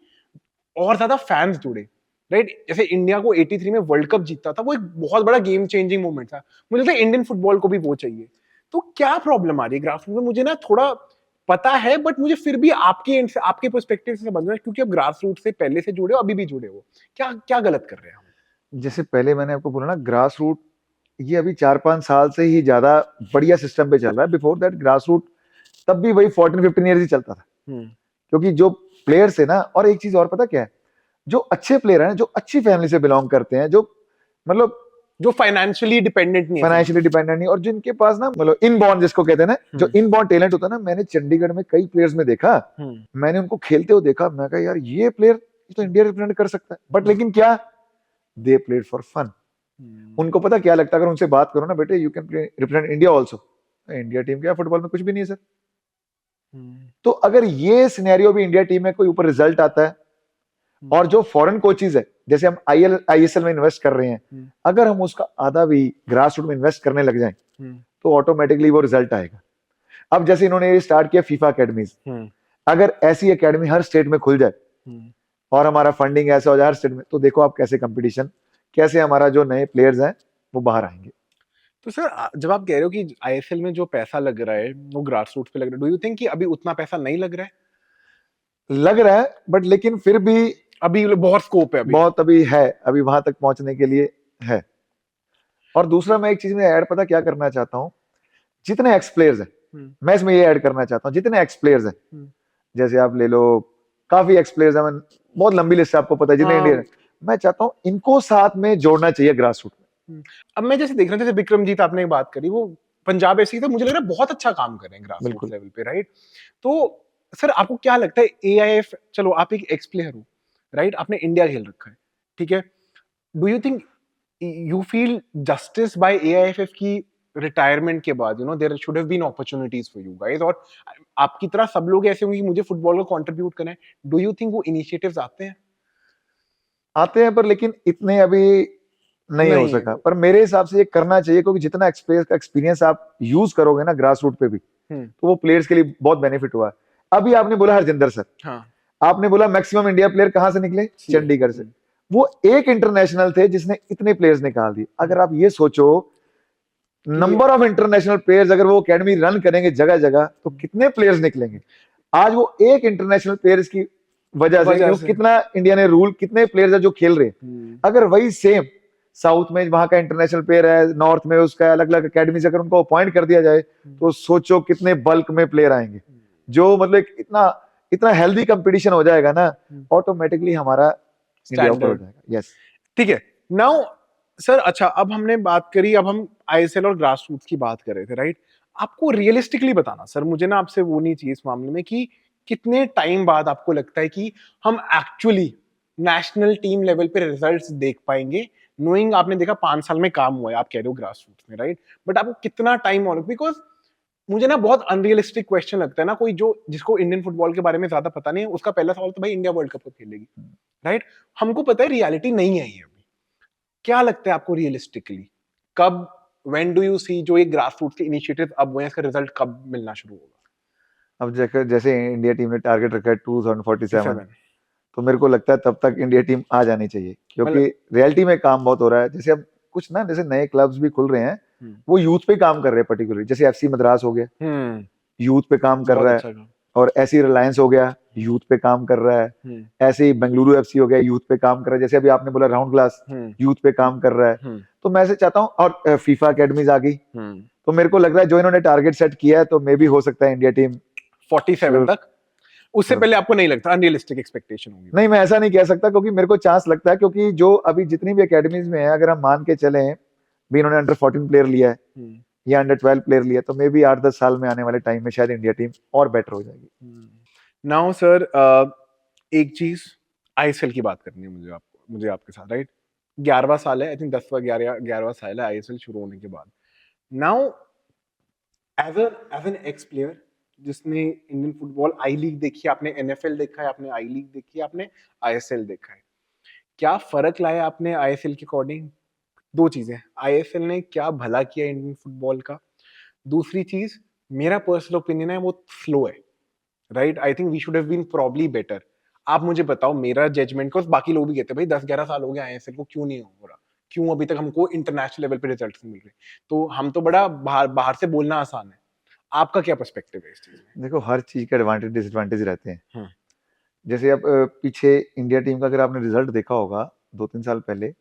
और ज्यादा फैंस जुड़े, राइट? जैसे इंडिया को 83 में वर्ल्ड कप जीता था, वो एक बहुत बड़ा गेम चेंजिंग मोमेंट था। मुझे लगता है इंडियन फुटबॉल को भी वो चाहिए। तो क्या प्रॉब्लम आ रही है ग्रास रूट में? मुझे ना थोड़ा पता है, बट मुझे फिर भी आपके पर्सपेक्टिव से समझना है, क्योंकि आप ग्रास रूट से पहले से जुड़े हो, अभी भी जुड़े हो, क्या क्या गलत कर रहे हैं हम? जैसे पहले मैंने आपको बोला ना, ग्रास रूट ये अभी 4-5 साल से ही ज्यादा बढ़िया सिस्टम पे चल रहा है। बिफोर दैट ग्रास रूट तब भी वही 14-15 ईयर्स ही चलता था, क्योंकि जो प्लेयर्स है ना, और एक चीज और पता क्या है, जो अच्छे प्लेयर हैं, जो अच्छी फैमिली से बिलोंग करते हैं, जो मतलब जो फाइनेंशियली डिपेंडेंट नहीं, और जिनके पास ना मतलब इनबॉर्न जिसको कहते हैं ना, जो इनबॉर्न टैलेंट होता है ना, मैंने चंडीगढ़ में कई प्लेयर्स में देखा, मैंने उनको खेलते हुए देखा, मैं कहा यार ये प्लेयर तो इंडिया रिप्रेजेंट कर सकता है, बट लेकिन क्या, दे प्लेड फॉर फन। उनको पता क्या लगता है, अगर उनसे बात करो ना, बेटे you can represent India also, India team क्या फुटबॉल में कुछ भी नहीं है सर। तो अगर ये सिनेरियो भी इंडिया टीम में कोई ऊपर रिजल्ट आता है और जो फॉरेन कोचेज है, जैसे हम आईएसएल में इन्वेस्ट कर रहे हैं, अगर हम उसका आधा भी ग्रास रूट में इन्वेस्ट करने लग जाएं तो ऑटोमेटिकली वो रिजल्ट आएगा। अब जैसे इन्होंने स्टार्ट किया फीफा अकेडमीज, अगर ऐसी एकेडमी हर स्टेट में खुल जाए और हमारा फंडिंग ऐसा हो जाए हर स्टेट में, तो देखो आप कैसे कंपटीशन, कैसे हमारा जो नए प्लेयर्स हैं वो बाहर आएंगे। तो सर जब आप कह रहे हो कि आईएसएल में जो पैसा लग रहा है वो ग्रास रूट पे लग रहा है, डू यू थिंक कि अभी उतना पैसा नहीं लग रहा है? लग रहा है, बट लेकिन फिर भी अभी बहुत स्कोप है, बहुत अभी है, अभी वहां तक पहुंचने के लिए है। और दूसरा मैं एक चीज में ऐड पता क्या करना चाहता हूँ, जितने एक्स प्लेयर्स हैं मैं इसमें ये ऐड करना चाहता हूँ, जितने एक्स प्लेयर्स हैं, जैसे आप ले लो काफी एक्स प्लेयर्स हैं, बहुत लंबी लिस्ट है आपको पता है जितने इंडियन, मैं चाहता हूँ इनको साथ में जोड़ना चाहिए ग्रास रूट में। अब मैं जैसे देख रहा हूँ, जैसे विक्रमजीत आपने बात करी, वो पंजाब एफसी तो मुझे लग रहा है बहुत अच्छा काम कर रहे हैं ग्रास रूट लेवल पे, राइट? तो सर आपको क्या लगता है एआईएफ, चलो आप एक एक्स प्लेयर हो, राइट, आपने इंडिया खेल रखा है, ठीक है, do you think you feel justice by AIFF की रिटायरमेंट के बाद, there should have been opportunities for you guys, और आपकी तरह सब लोग ऐसे होंगे कि मुझे फुटबॉल को कंट्रीब्यूट करना है, डू यू थिंक वो इनिशिएटिव्स आते हैं पर लेकिन इतने अभी नहीं हो सका, पर मेरे हिसाब से ये करना चाहिए, क्योंकि जितना एक्सपीरियंस आप यूज करोगे ना ग्रास रूट पे भी, तो वो प्लेयर्स के लिए बहुत बेनिफिट हुआ है। अभी आपने बोला हरजिंदर सर, हाँ, आपने बोला मैक्सिमम इंडिया प्लेयर कहां से निकले, चंडीगढ़ से, वो एक इंटरनेशनल थे जिसने इतने प्लेयर्स निकाल दिए। अगर आप ये सोचो नंबर ऑफ इंटरनेशनल प्लेयर्स अगर वो एकेडमी रन करेंगे जगह जगह, तो कितने प्लेयर्स निकलेंगे। आज वो एक इंटरनेशनल प्लेयर्स की वजह से कितना इंडिया ने रूल, कितने प्लेयर्स है जो खेल रहे हैं। अगर वही सेम साउथ में वहां का इंटरनेशनल प्लेयर है, नॉर्थ में उसका अलग अलग अकेडमी से अगर उनको अपॉइंट कर दिया जाए, तो सोचो कितने बल्क में प्लेयर आएंगे, जो मतलब इतना इतना हेल्दी कंपटीशन हो जाएगा ना, ऑटोमेटिकली हमारा इंडिया ऊपर हो जाएगा। यस, ठीक है। नाउ सर, अच्छा अब हमने बात करी, अब हम आईएसएल और ग्रास रूट्स की बात कर रहे थे, राइट? आपको रियलिस्टिकली बताना सर, मुझे ना आपसे वो नहीं चाहिए इस मामले में कि कितने टाइम बाद आपको लगता है कि हम एक्चुअली नेशनल टीम लेवल पे रिजल्ट्स देख पाएंगे, नोइंग आपने देखा 5 साल में काम हुआ है, आप कह रहे हो ग्रास रूट्स में, राइट? बट आपको कितना टाइम और, बिकॉज मुझे ना बहुत अनरियलिस्टिक क्वेश्चन लगता है ना, कोई जो जिसको इंडियन फुटबॉल के बारे में ज्यादा पता नहीं है, उसका पहला सवाल तो भाई इंडिया वर्ल्ड कप खेलेगी, राइट? हमको पता है रियलिटी नहीं है ये। क्या लगता है आपको रियलिस्टिकली कब, व्हेन डू यू सी जो ये ग्रास रूट्स के इनिशिएटिव अब हुए हैं, इसका रिजल्ट कब मिलना शुरू होगा? अब जैसे इंडिया टीम ने टारगेट रखा है 2047, तो मेरे को लगता है तब तक इंडिया टीम आ जानी चाहिए, क्योंकि रियलिटी में काम बहुत हो रहा है। जैसे अब कुछ ना, जैसे नए क्लब्स भी खुल रहे हैं, वो यूथ पे काम कर रहे हैं, पर्टिकुलरली जैसे एफसी मद्रास हो गया, यूथ पे काम कर रहा है, और ऐसी रिलायंस हो गया, यूथ पे काम कर रहा है, ऐसे ही बेंगलुरु एफसी हो गया, यूथ पे काम कर रहा है, जैसे अभी आपने बोला राउंड ग्लास यूथ पे काम कर रहा है। तो मैं ऐसे चाहता हूँ, और फीफा अकेडमीज आ गई, तो मेरे को लग रहा है जो इन्होंने टारगेट सेट किया है, तो मे भी हो सकता है इंडिया टीम 47 तक। उससे पहले आपको नहीं लगता अनरियलिस्टिक एक्सपेक्टेशन होगी? नहीं, मैं ऐसा नहीं कह सकता, क्योंकि मेरे को चांस लगता है, क्योंकि जो अभी जितनी भी अकेडमीज में है, अगर हम मान के चले भी इन्होंने अंडर 14 प्लेयर लिया है या अंडर 12 प्लेयर लिया, तो मे भी 8-10 साल में आने वाले टाइम में शायद इंडिया टीम और बेटर हो जाएगी। नाउ सर, एक चीज आईएसएल की बात करनी है मुझे आपके साथ, राइट? 11वां साल है, आई थिंक 10वां 11वां साल है आईएसएल शुरू होने के बाद। Now as an ex player जिसने इंडियन फुटबॉल आई लीग देखी है, आपने एनएफएल देखा है, आपने आई लीग देखी है, आपने आईएसएल देखा है, क्या फर्क लाया आपने आईएसएल के अकॉर्डिंग? दो चीजें, आईएसएल ने क्या भला किया इंडियन फुटबॉल का, दूसरी चीज मेरा पर्सनल ओपिनियन है वो स्लो है, right? I think we should have been probably better. आप मुझे बताओ मेरा जजमेंट को, बाकी लोग भी कहते हैं भाई 10-11 साल हो गए आईएसएल को, क्यों नहीं हो रहा, क्यों अभी तक हमको इंटरनेशनल लेवल पे रिजल्ट्स नहीं मिल रहे? तो हम तो बड़ा बाहर से बोलना आसान है, आपका क्या पर्सपेक्टिव है इस चीज में? देखो, हर चीज के एडवांटेज डिसएडवांटेज रहते हैं। जैसे अब पीछे इंडिया टीम का अगर आपने रिजल्ट देखा होगा 2-3 साल पहले,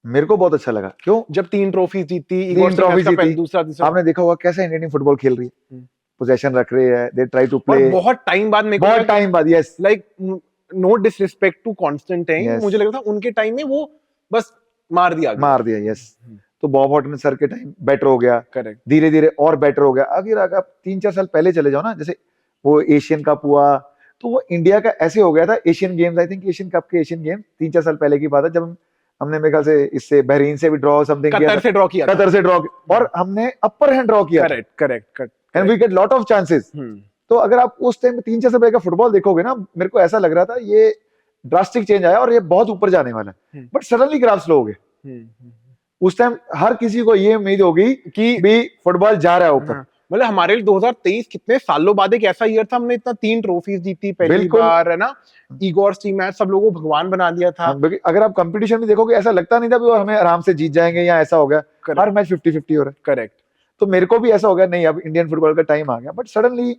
मेरे को बहुत अच्छा लगा। क्यों? जब 3 ट्रॉफीज जीती, दूसरा आपने देखा होगा कैसा इंडियन टीम फुटबॉल खेल रही है, पोजीशन रख रही है, दे ट्राई टू प्ले। बहुत टाइम बाद मेरे को, बहुत टाइम बाद, yes, like no disrespect to Constantine, मुझे लगा था उनके टाइम में वो बस मार दिया, यस। तो बॉब हॉटन सर के टाइम बेटर हो गया, करेक्ट, धीरे धीरे और बेटर हो गया। अगर आप 3-4 साल पहले चले जाओ ना, जैसे वो एशियन कप हुआ, तो वो इंडिया का ऐसे हो गया था। Asian games, I think Asian cup के एशियन गेम 3-4 साल पहले की बात है, जब हमने मेरे ख्याल से इससे बहरीन से भी ड्रॉ समथिंग किया कतर था, से ड्रॉ किया था। कतर से ड्रॉ, और हमने अपर हैंड ड्रॉ किया था, correct correct and we get lot of chances. तो अगर आप उस टाइम 3-4 रुपए का फुटबॉल देखोगे ना, मेरे को ऐसा लग रहा था ये ड्रास्टिक चेंज आया और ये बहुत ऊपर जाने वाला है, बट सडनली ग्राफ स्लो हो गए। उस टाइम हर किसी को ये उम्मीद होगी कि भी फुटबॉल जा रहा है ऊपर। मतलब हमारे लिए 2023 कितने सालों बाद एक ऐसा ईयर था, हमने इतना 3 ट्रॉफीज जीती पहली बार, है ना, इगोर टीम मैच, सब लोगों को भगवान बना दिया था। अगर आप कंपटीशन में देखोगे ऐसा लगता नहीं था भी हमें आराम से जीत जाएंगे या ऐसा हो गया, हर मैच 50-50 हो रहा है। करेक्ट। तो मेरे को भी ऐसा हो गया, नहीं अब इंडियन फुटबॉल का टाइम आ गया, बट सडनली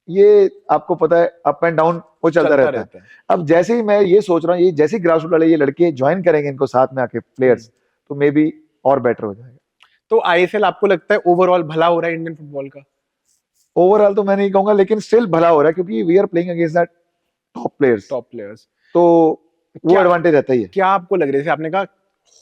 ये आपको पता है अप एंड डाउन वो चलता रहता है। अब जैसे ही मैं ये सोच रहा हूँ, ये जैसे ग्रासरूट वाले ये लड़के ज्वाइन करेंगे इनको साथ में आके प्लेयर्स, तो मे बी और बेटर हो जाएगा। तो आईएसएल आपको लगता है ओवरऑल भला हो रहा है इंडियन फुटबॉल का? ओवरऑल तो मैं नहीं कहूंगा, लेकिन स्टिल भला हो रहा है, क्योंकि we are playing against that top players, तो वो एडवांटेज रहता ही है। क्या आपको लग रहा है, जैसे आपने कहा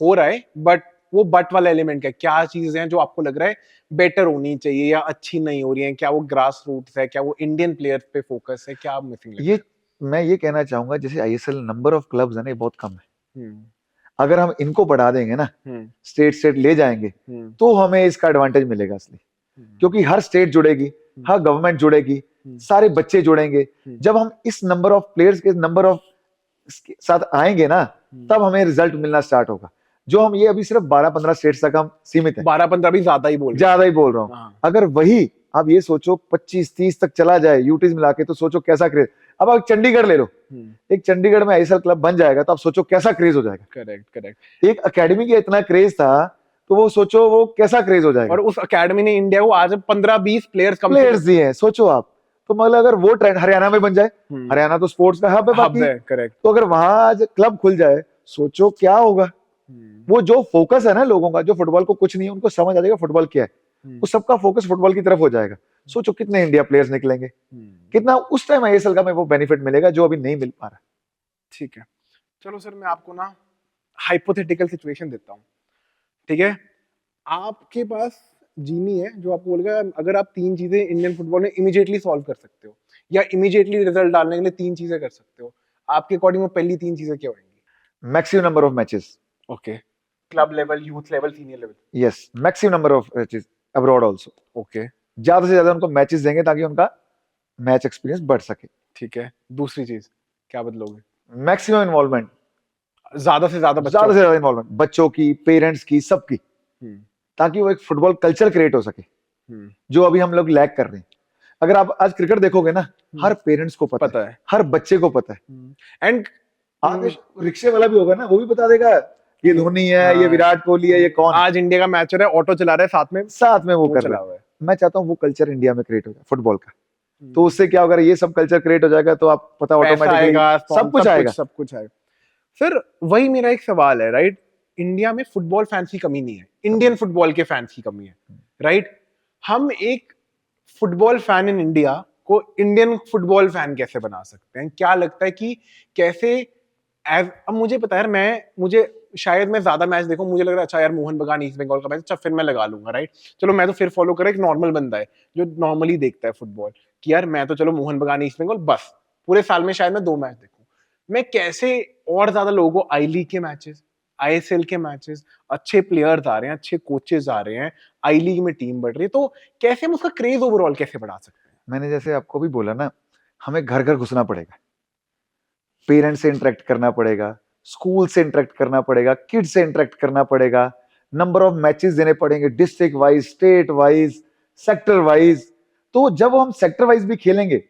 हो रहा है, बट वो बट वाला एलिमेंट क्या, क्या चीजें हैं जो आपको लग रहा है बेटर होनी चाहिए या अच्छी नहीं हो रही है? क्या वो ग्रास रूट्स है, क्या वो इंडियन प्लेयर्स पे फोकस है, क्या मिसिंग ये मैं ये कहना चाहूंगा, जैसे आईएसएल नंबर ऑफ क्लब्स है ना, ये बहुत कम है। अगर हम इनको बढ़ा देंगे ना, स्टेट ले जाएंगे, तो हमें इसका एडवांटेज मिलेगा असली, क्योंकि हर स्टेट जुड़ेगी, हर गवर्नमेंट जुड़ेगी, सारे बच्चे जुड़ेंगे। जब हम इस नंबर ऑफ प्लेयर्स के नंबर ऑफ साथ आएंगे ना, तब हमें रिजल्ट मिलना स्टार्ट होगा। जो हम ये अभी सिर्फ 12-15 स्टेट्स तक हम सीमित है, 12-15 भी ज्यादा ही बोल रहा हूँ। अगर वही आप ये सोचो 25-30 तक चला जाए यूटीज मिला के, तो सोचो कैसा क्रेज। अब आप चंडीगढ़ ले लो, एक चंडीगढ़ में आईएसएल क्लब बन जाएगा, तो आप सोचो कैसा क्रेज हो जाएगा। करेक्ट। एक एकेडमी का इतना क्रेज था, तो वो सोचो वो कैसा क्रेज हो जाएगा। और उस एकेडमी ने इंडिया को आज 15-20 प्लेयर्स दिए हैं, सोचो आप। तो मतलब अगर वो ट्रेंड हरियाणा में बन जाए, हरियाणा तो स्पोर्ट्स का हब है बाकी, करेक्ट, तो अगर वहां आज क्लब खुल जाए, सोचो क्या होगा। वो जो फोकस है ना लोगों का, जो फुटबॉल को कुछ नहीं है, उनको समझ आ जाएगा फुटबॉल क्या है, वो सबका फोकस फुटबॉल की तरफ हो जाएगा। सोचो कितने इंडिया प्लेयर्स निकलेंगे, कितना उस टाइम आईएसएल का में वो बेनिफिट मिलेगा जो अभी नहीं मिल पा रहा। ठीक है, चलो सर, मैं आपको ना हाइपोथेटिकल सिचुएशन देता हूँ, ठीक है? आपके पास जीनी है जो आपको बोलेगा अगर आप 3 चीजें इंडियन फुटबॉल में इमीडिएटली सॉल्व कर सकते हो या इमीडिएटली रिजल्ट डालने के लिए 3 चीजें कर सकते हो, आपके अकॉर्डिंग वो पहली 3 चीजें क्या होंगी? Maximum number of matches. Okay. Club level, youth level, senior level? Yes, maximum number of matches abroad also. Okay. ज्यादा से ज्यादा उनको मैचेस देंगे ताकि उनका मैच एक्सपीरियंस बढ़ सके। ठीक है, दूसरी चीज क्या बदलोगे? मैक्सिमम इन्वॉल्वमेंट, ज्यादा से ज्यादा इन्वॉल्वमेंट बच्चों की, पेरेंट्स की, सबकी, ताकि वो एक फुटबॉल कल्चर क्रिएट हो सके, जो अभी हम लोग लैक कर रहे हैं। अगर आप आज क्रिकेट देखोगे ना, हर पेरेंट्स को पता है, हर बच्चे को पता है, एंड रिक्शे वाला भी होगा ना, वो भी बता देगा ये धोनी है, ये विराट कोहली है, ये कौन। आज इंडिया का मैच हो रहा है, ऑटो चला रहा है, साथ में वो कर रहा है। मैं चाहता हूँ वो कल्चर इंडिया में क्रिएट हो जाए फुटबॉल का, तो उससे क्या होगा, ये सब कल्चर क्रिएट हो जाएगा, तो आप पता ऑटोमेटिकली सब कुछ आएगा। फिर वही मेरा एक सवाल है, राइट? इंडिया में फुटबॉल फैंस की कमी नहीं है, इंडियन फुटबॉल के फैंस की कमी है, राइट? हम एक फुटबॉल फैन इन इंडिया को इंडियन फुटबॉल फैन कैसे बना सकते हैं? क्या लगता है कि कैसे अब मुझे पता है, मुझे शायद मैं ज्यादा मैच देखूं, मुझे लग रहा है अच्छा यार मोहन बगान ईस्ट बंगाल का मैच, अच्छा फिर मैं लगा लूंगा, राइट? चलो मैं तो फिर फॉलो करें, एक नॉर्मल बंदा है जो नॉर्मली देखता है फुटबॉल, कि यार मैं तो चलो मोहन बगान ईस्ट बंगाल, बस पूरे साल में शायद मैं 2 मैच देखूं। मैं कैसे और ज्यादा लोगों को आई लीग के मैचेस, आईएसएल के मैचेस, अच्छे प्लेयर्स आ रहे हैं, अच्छे कोचेस आ रहे हैं, आई लीग में टीम बढ़ रही है, तो कैसे हम उसका क्रेज ओवरऑल कैसे बढ़ा सकते हैं? मैंने जैसे आपको भी बोला ना, हमें घर घर घुसना पड़ेगा, पेरेंट्स से इंटरेक्ट करना पड़ेगा, स्कूल से इंटरेक्ट करना पड़ेगा, किड से इंटरेक्ट करना पड़ेगा, नंबर ऑफ मैचेस देने पड़ेंगे, district wise, state wise, sector wise. तो जब हम सेक्टर वाइज भी खेलेंगे,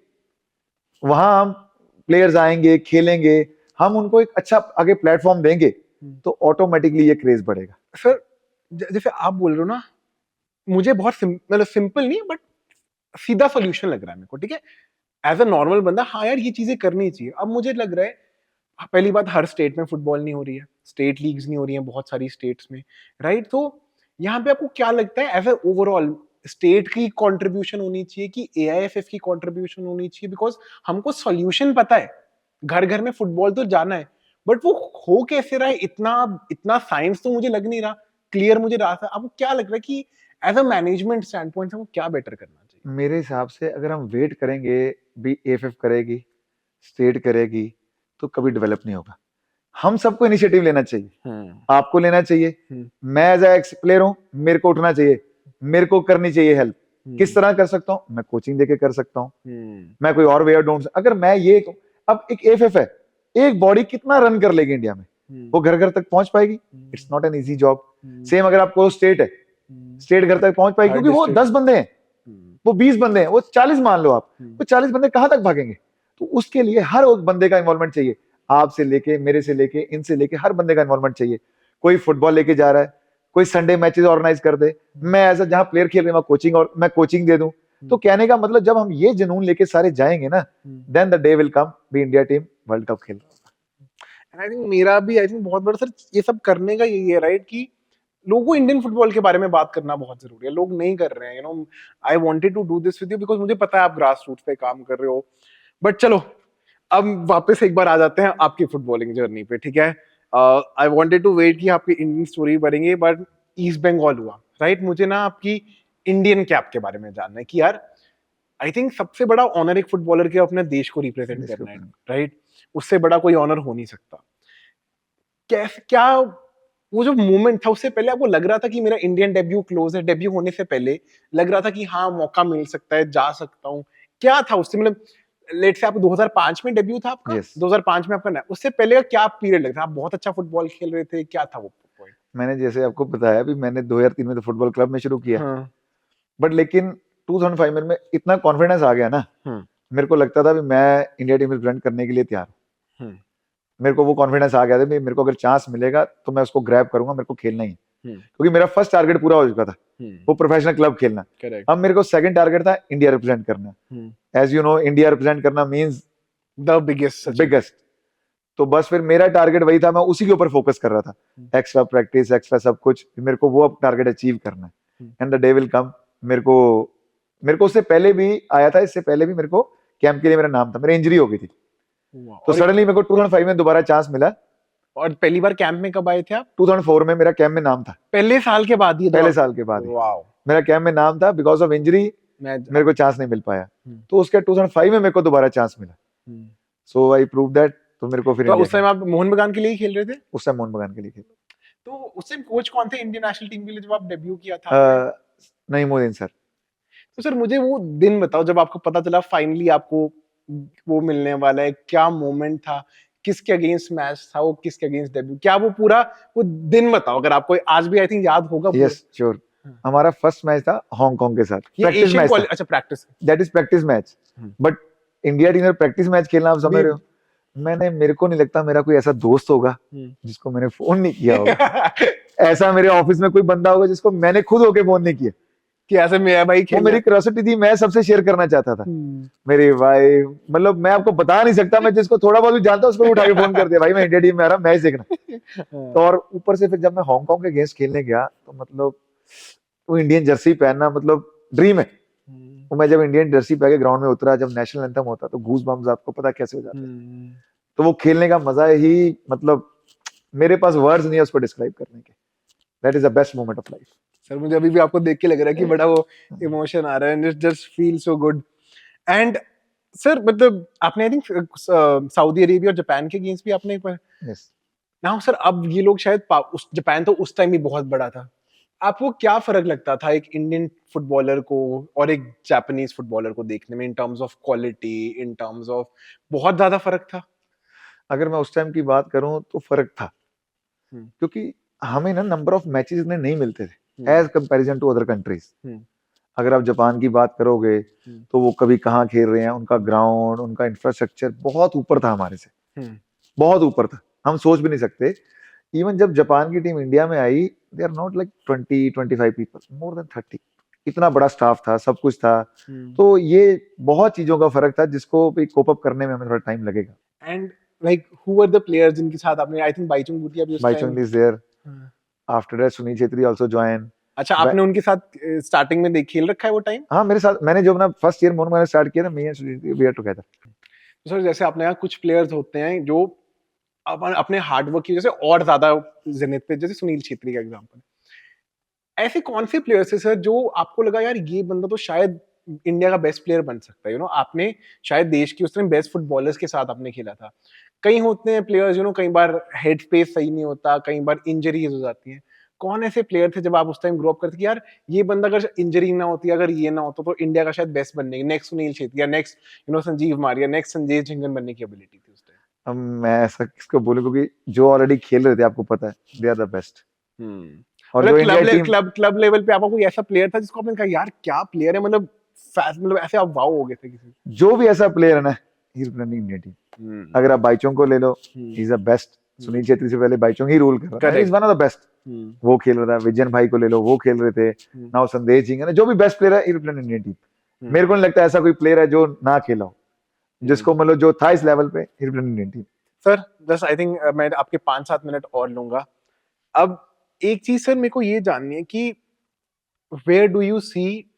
वहां हम प्लेयर्स आएंगे, खेलेंगे, हम उनको एक अच्छा आगे प्लेटफॉर्म देंगे, तो ऑटोमेटिकली ये क्रेज बढ़ेगा। सर जैसे आप बोल रहे हो ना, मुझे बहुत मतलब सिंपल नहीं बट सीधा सॉल्यूशन लग रहा है मेरे को, ठीक है? एज अ नॉर्मल बंदा, हाँ यार ये चीजें करनी चाहिए। अब मुझे लग रहा है, पहली बात, हर स्टेट में फुटबॉल नहीं हो रही है, स्टेट लीग्स नहीं हो रही है बहुत सारी स्टेट्स में, राइट? तो यहाँ पे आपको क्या लगता है एज ए ओवरऑल स्टेट की कंट्रीब्यूशन होनी चाहिए कि एआईएफएफ की कंट्रीब्यूशन होनी चाहिए? बिकॉज हमको सॉल्यूशन पता है, घर घर में फुटबॉल तो जाना है, बट वो हो कैसे रहा है, इतना साइंस तो मुझे लग नहीं रहा क्लियर, मुझे रास्ता। आपको क्या लग रहा है कि as a management stand point से वो क्या बेटर करना चाहिए? मेरे हिसाब से अगर हम वेट करेंगे भी एएफएफ करेगी, स्टेट करेगी, तो कभी डेवलप नहीं होगा। हम सबको इनिशिएटिव लेना चाहिए, आपको लेना चाहिए, मैं एज ए एक्स प्लेयर हूँ, मेरे को उठना चाहिए, मेरे को करनी चाहिए हेल्प। किस तरह कर सकता हूँ? मैं कोचिंग देके कर सकता हूँ, मैं कोई और वे ढूंढ, अगर मैं ये, अब एक एफएफ है, एक बॉडी कितना रन कर लेगी इंडिया में, वो घर घर तक पहुंच पाएगी? It's not an easy job. Same अगर आपको स्टेट है, स्टेट घर तक पहुंच पाएगी, क्योंकि वो 10 बंदे हैं, वो 20 बंदे हैं, वो 40 मान लो आप, वो 40 बंदे कहां तक भागेंगे? तो उसके लिए हर एक बंदे का इन्वॉल्वमेंट चाहिए, आपसे लेके, मेरे से लेके, इनसे लेके, हर बंदे का इन्वॉल्वमेंट चाहिए। कोई फुटबॉल लेके जा रहा है, कोई संडे मैचेस ऑर्गेनाइज कर दे, मैं ऐसा जहां प्लेयर खेल रहे हैं कोचिंग, और मैं कोचिंग दे दूं। तो कहने का मतलब जब हम ये जुनून लेके सारे जाएंगे ना, then the day will come भी इंडिया टीम वर्ल्ड कप खेल। एंड आई थिंक मेरा भी बहुत बड़ा सर ये सब करने का यही है राइट, कि लोगों को इंडियन फुटबॉल के बारे में बात करना बहुत जरूरी है, लोग नहीं कर रहे हैं। I wanted to do this with you because मुझे पता है आप ग्रास रूट्स पे काम कर रहे हो। बट चलो अब वापस एक बार आ जाते हैं आपकी फुटबॉलिंग जर्नी पे, ठीक है। आई वांटेड टू वेट कि आपकी इंडियन स्टोरी बढ़ेंगे, बट ईस्ट बंगाल हुआ राइट। मुझे ना आपकी इंडियन कैप के बारे में जानना है कि यार आई थिंक सबसे बड़ा ऑनर एक फुटबॉलर के अपने देश को रिप्रेजेंट करना है राइट, उससे बड़ा कोई ऑनर हो नहीं सकता। कैसे, क्या वो जो मोमेंट था, उससे पहले आपको लग रहा था कि मेरा इंडियन डेब्यू क्लोज है, डेब्यू होने से पहले लग रहा था कि हाँ मौका मिल सकता है, जा सकता हूँ? क्या था उससे, मतलब लेट से आप 2005 में डेब्यू था आपका, 2005 में आपका, उससे पहले का क्या पीरियड लगता? आप बहुत अच्छा फुटबॉल खेल रहे थे, क्या था वो पॉइंट? मैंने जैसे आपको बताया भी, मैंने 2003 में तो फुटबॉल क्लब में शुरू किया, बट लेकिन 2005 में इतना कॉन्फिडेंस आ गया ना, मेरे को लगता था भी मैं इंडिया टीम रिप्रेजेंट करने के लिए तैयार हूँ। मेरे को वो कॉन्फिडेंस आ गया था, मेरे को अगर चांस मिलेगा तो मैं उसको ग्रैब करूंगा, मेरे को खेलना ही है, क्योंकि मेरा फर्स्ट टारगेट पूरा हो चुका था, वो प्रोफेशनल क्लब खेलना। अब मेरे को सेकंड टारगेट था इंडिया रिप्रेजेंट करना। As you know, India represent करना मींस द बिगेस्ट। तो बस फिर मेरा टारगेट वही था, मैं उसी के ऊपर फोकस कर रहा था, एक्स्ट्रा प्रैक्टिस, एक्स्ट्रा सब कुछ, मेरे को वो टारगेट अचीव करना है, एंड द डे विल कम। मेरे को उससे पहले भी आया था, इससे पहले भी मेरे को कैंप के लिए मेरा नाम था, मेरी इंजरी हो गई थी, तो सडनली मेरे को 2005 में दोबारा चांस मिला। और पहली बार कैंप में कब आए थे आप? 2004 में मेरा कैंप में नाम था, पहले साल के बाद ही? पहले साल के बाद मेरा कैंप में नाम था, बिकॉज ऑफ इंजरी मेरे को चांस नहीं मिल पाया, तो उसके 2005 में मेरे को दोबारा चांस मिला, सो आई प्रूव दैट। तो मेरे को फिर तो उस टाइम आप मोहन बगान के लिए ही खेल रहे थे? उस टाइम मोहन बगान के लिए खेल। तो उस टाइम कोच कौन थे इंडियन नेशनल टीम के लिए जब आप डेब्यू किया था? नईमुद्दीन सर। तो सर मुझे वो दिन बताओ जब आपको पता चला फाइनली आपको वो मिलने वाला है, क्या मोमेंट था, किसके अगेंस्ट मैच था वो, किसके अगेंस्ट डेब्यू, क्या वो पूरा वो दिन बताओ, अगर आपको आज भी आई थिंक याद होगा। यस श्योर, हमारा फर्स्ट मैच था हांगकांग के साथ, प्रैक्टिस मैच। अच्छा practice, that is practice match, but India team में प्रैक्टिस मैच खेलना आप समझ रहे हो। मेरे को नहीं लगता मेरा कोई ऐसा दोस्त होगा जिसको मैंने फोन नहीं किया होगा ऐसा मेरे ऑफिस में कोई बंदा होगा जिसको मैंने खुद होके फोन नहीं किया कि ऐसे मेरा भाई वो मेरी क्यूरियोसिटी थी, मैं सबसे शेयर करना चाहता था। मेरे भाई, मतलब मैं आपको बता नहीं सकता, मैं जिसको थोड़ा बहुत भी जानता हूँ उसको उठा के फोन कर दिया, भाई मैं इंडिया टीम में आ रहा मैच देखना। तो और ऊपर से फिर जब मैं हांगकांग के अगेंस्ट खेलने गया, तो मतलब वो इंडियन जर्सी पहनना मतलब ड्रीम है। तो मैं जब इंडियन जर्सी पहन के ग्राउंड में उतरा, जब नेशनल एंथम होता तो गूज बम्स आपको पता कैसे हो जाते हैं, तो वो खेलने का मजा ही, मतलब मेरे पास वर्ड्स नहीं है उसको डिस्क्राइब करने के। That is the best moment of life. Sir मुझे अभी भी आपको देख के लग रहा है कि बड़ा वो इमोशन आ रहा है, and it just feel so good. And sir मतलब आपने आई थिंक सऊदी अरेबिया और जापान के गेम्स भी आपने यस नाउ सर, अब ये लोग शायद उस जापान तो उस टाइम भी बहुत बड़ा था, आपको क्या फर्क लगता था एक इंडियन फुटबॉलर को और एक जापानीज फुटबॉलर को देखने में, इन terms of quality, in terms of, बहुत ज्यादा फर्क था? अगर मैं उस टाइम की बात करूं तो फर्क था, क्योंकि हमें ना नंबर ऑफ मैचेस इतने नहीं मिलते थे as comparison to other countries. अगर आप जापान की बात करोगे तो वो कभी कहाँ खेल रहे हैं, उनका ग्राउंड, उनका इंफ्रास्ट्रक्चर बहुत ऊपर था हमारे से, बहुत ऊपर था, हम सोच भी नहीं सकते। इवन जब जापान की टीम इंडिया में आई, they are not like 20-25 people, more than 30, इतना बड़ा स्टाफ था, सब कुछ था। तो ये बहुत चीजों का फर्क था जिसको भी कोप अप करने में हमें थोड़ा टाइम लगेगा। And like who were the players जिनके साथ आपने, आई थिंक बाईचुंग भूटिया भी उस time, Baichung is there, after that Sunil Chhetri also join. अच्छा, आपने उनके साथ स्टार्टिंग में देख खेल रखा है वो टाइम? हाँ, मेरे साथ, मैंने जो अपना फर्स्ट ईयर मोहन बगान स्टार्ट किया था, मैं and Sunil we are together. तो सर जैसे आपने यहाँ कुछ प्लेयर्स होते हैं जो अपने हार्डवर्क की वजह से और ज्यादा जिन्नत पे, जैसे सुनील छेत्री का एग्जांपल, ऐसे कौन से प्लेयर्स है सर जो आपको लगा यार ये बंदा तो शायद इंडिया का बेस्ट प्लेयर बन सकता है? आपने शायद देश की उस टाइम बेस्ट फुटबॉलर्स के साथ आपने खेला था, कई होते हैं प्लेयर्स कई बार हेड स्पेस सही नहीं होता, कई बार इंजरीज हो जाती हैं। कौन ऐसे प्लेयर थे जब आप उस टाइम ग्रो अप करते कि यार ये बंदा अगर इंजरी ना होती, अगर ये ना होता तो इंडिया का शायद बेस्ट बनने की, नेक्स्ट सुनील छेत्री या नेक्स्ट संजीव मारिया, नेक्स्ट संजय झिंगन बनने की एबिलिटी थी उस टाइम? अब मैं ऐसा किसको बोलूं, क्योंकि जो ऑलरेडी खेल रहे थे आपको पता है दे आर द बेस्ट। और जो इंडिया टीम क्लब लेवल पे आपका कोई ऐसा प्लेयर था जिसको आपने कहा यार क्या प्लेयर है, मतलब ऐसे आप वाओ हो गए थे किसी? जो भी ऐसा प्लेयर है ना, he is running India team. अगर आप बाईचोंग को ले लो, he is the best. Sunil Chhetri से पहले बाईचोंग ही रूल कर रहा है, is one of the best. वो खेल रहा था, विजयन भाई को ले लो, वो खेल रहे थे। नाउ संदेश झिंगन, जो भी बेस्ट प्लेयर है, ही रिप्रेजेंट इंडियन टीम। मेरे को नहीं लगता ऐसा कोई प्लेयर है जो ना खेला हो, जिसको मतलब जो था इस लेवल पे, he represent Indian team. Sir just I think मैं आपके 5-7 मिनट और लूंगा। अब एक चीज सर मेरे को ये जाननी है कि where do you see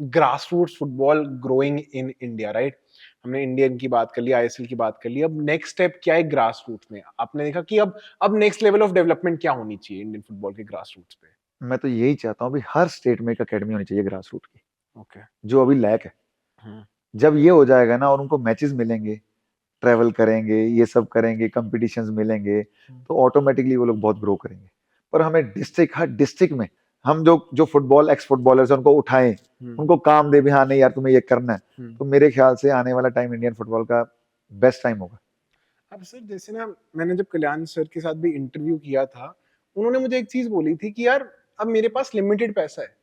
grassroots football growing in India, right? हमने इंडियन की बात कर ली, आईएसएल की बात कर ली, अब नेक्स्ट स्टेप क्या है ग्रासरूट्स में? आपने देखा कि अब नेक्स्ट लेवल ऑफ डेवलपमेंट क्या होनी चाहिए इंडियन फुटबॉल के ग्रासरूट्स पे? मैं तो यही चाहता हूँ, हर स्टेट में एक अकेडमी होनी चाहिए ग्रासरूट की। ओके। जो अभी लैक है। जब ये हो जाएगा ना, और उनको मैचेस मिलेंगे, ट्रेवल करेंगे, ये सब करेंगे, कंपटीशंस मिलेंगे, तो ऑटोमेटिकली वो लोग बहुत ग्रो करेंगे। पर हमें हर डिस्ट्रिक्ट में हम जो फुटबॉल एक्स फुटबॉलर्स हैं उनको उठाएं, उनको काम दे भी, हाँ नहीं यार तुम्हें ये करना है। तो मेरे ख्याल से आने वाला टाइम इंडियन फुटबॉल का बेस्ट टाइम होगा। अब सर जैसे ना, मैंने जब कल्याण सर के साथ भी इंटरव्यू किया था, उन्होंने मुझे एक चीज बोली थी कि यार अब मेरे पास लिमिटेड पैसा है,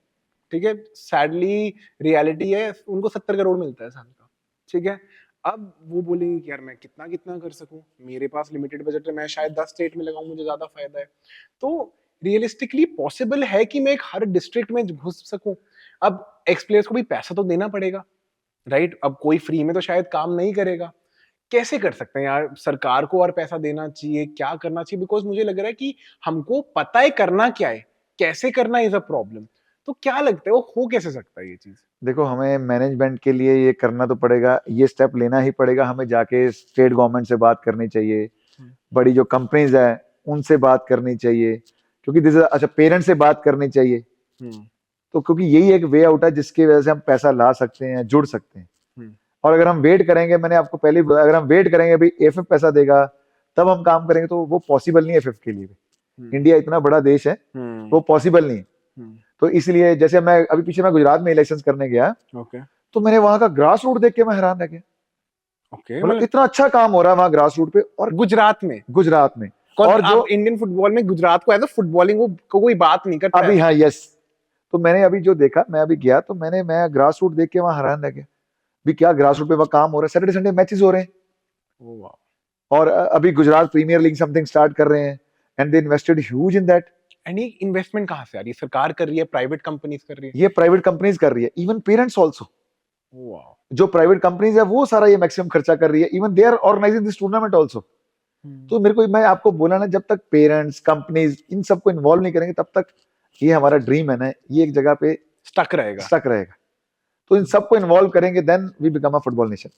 ठीक है, सैडली रियलिटी है, उनको 70 करोड़ मिलता है साल का, ठीक है। अब वो बोलेंगे कि यार मैं कितना कितना कर सकूं, मेरे पास लिमिटेड बजट है, मैं शायद 10 स्टेट में लगाऊं, मुझे ज्यादा फायदा है। तो रियलिस्टिकली पॉसिबल है कि मैं एक हर डिस्ट्रिक्ट में घुस सकूं? अब एक्स प्लेयर्स को भी पैसा तो देना पड़ेगा, राइट? अब कोई फ्री में तो शायद काम नहीं करेगा। कैसे कर सकते हैं यार? सरकार को और पैसा देना चाहिए, क्या करना चाहिए? बिकॉज मुझे लग रहा है कि हमको पता है करना क्या है, कैसे करना इज अ प्रॉब्लम। तो क्या लगता है वो हो कैसे सकता है ये चीज? देखो, हमें मैनेजमेंट के लिए ये करना तो पड़ेगा, ये स्टेप लेना ही पड़ेगा। हमें जाके स्टेट गवर्नमेंट से बात करनी चाहिए, बड़ी जो कंपनीज है उनसे बात करनी चाहिए, क्योंकि अच्छा पेरेंट्स से बात करनी चाहिए। तो क्योंकि यही एक वे आउट है जिसकी वजह से हम पैसा ला सकते हैं, जुड़ सकते हैं। और अगर हम वेट करेंगे, मैंने आपको पहले अगर हम वेट करेंगे भाई एफएफ पैसा देगा तब हम काम करेंगे, तो वो पॉसिबल नहीं है एफएफ के लिए। इंडिया इतना बड़ा देश है, वो पॉसिबल नहीं है। तो इसलिए जैसे मैं अभी पीछे मैं गुजरात में इलेक्शंस करने गया, तो मैंने वहां का ग्रास रूट देख के मैं हैरान रह गया। मतलब इतना अच्छा काम हो रहा है वहां ग्रास रूट पे। और गुजरात में और जो इंडियन फुटबॉल में गुजरात को एज अ फुटबॉलिंग को कोई बात नहीं करता अभी। हाँ, यस। तो मैंने अभी जो देखा, मैं अभी गया तो मैं ग्रास रूट देख के वहां हैरान रह गया भी, क्या ग्रास रूट पे वहां काम हो रहा है। सैटरडे संडे मैचेस हो रहे हैं। और अभी Gujarat premier league something start कर रहे हैं, and they invested huge in that. And ये इन्वेस्टमेंट कहां से आ रही है? सरकार कर रही है, प्राइवेट कंपनीज कर रही है? ये प्राइवेट कंपनीज कर रही है, इवन पेरेंट्स आल्सो। जो प्राइवेट कंपनीज है वो सारा ये मैक्सिमम खर्चा कर रही है, even they are organising this tournament also. तो मेरे को, मैं आपको बोला ना, जब तक पेरेंट्स कंपनीज इन सबको इन्वॉल्व नहीं करेंगे तब तक ये हमारा ड्रीम है ना, ये एक जगह पे स्टक रहेगा। तो इन सबको इन्वॉल्व करेंगे, then we become a football nation.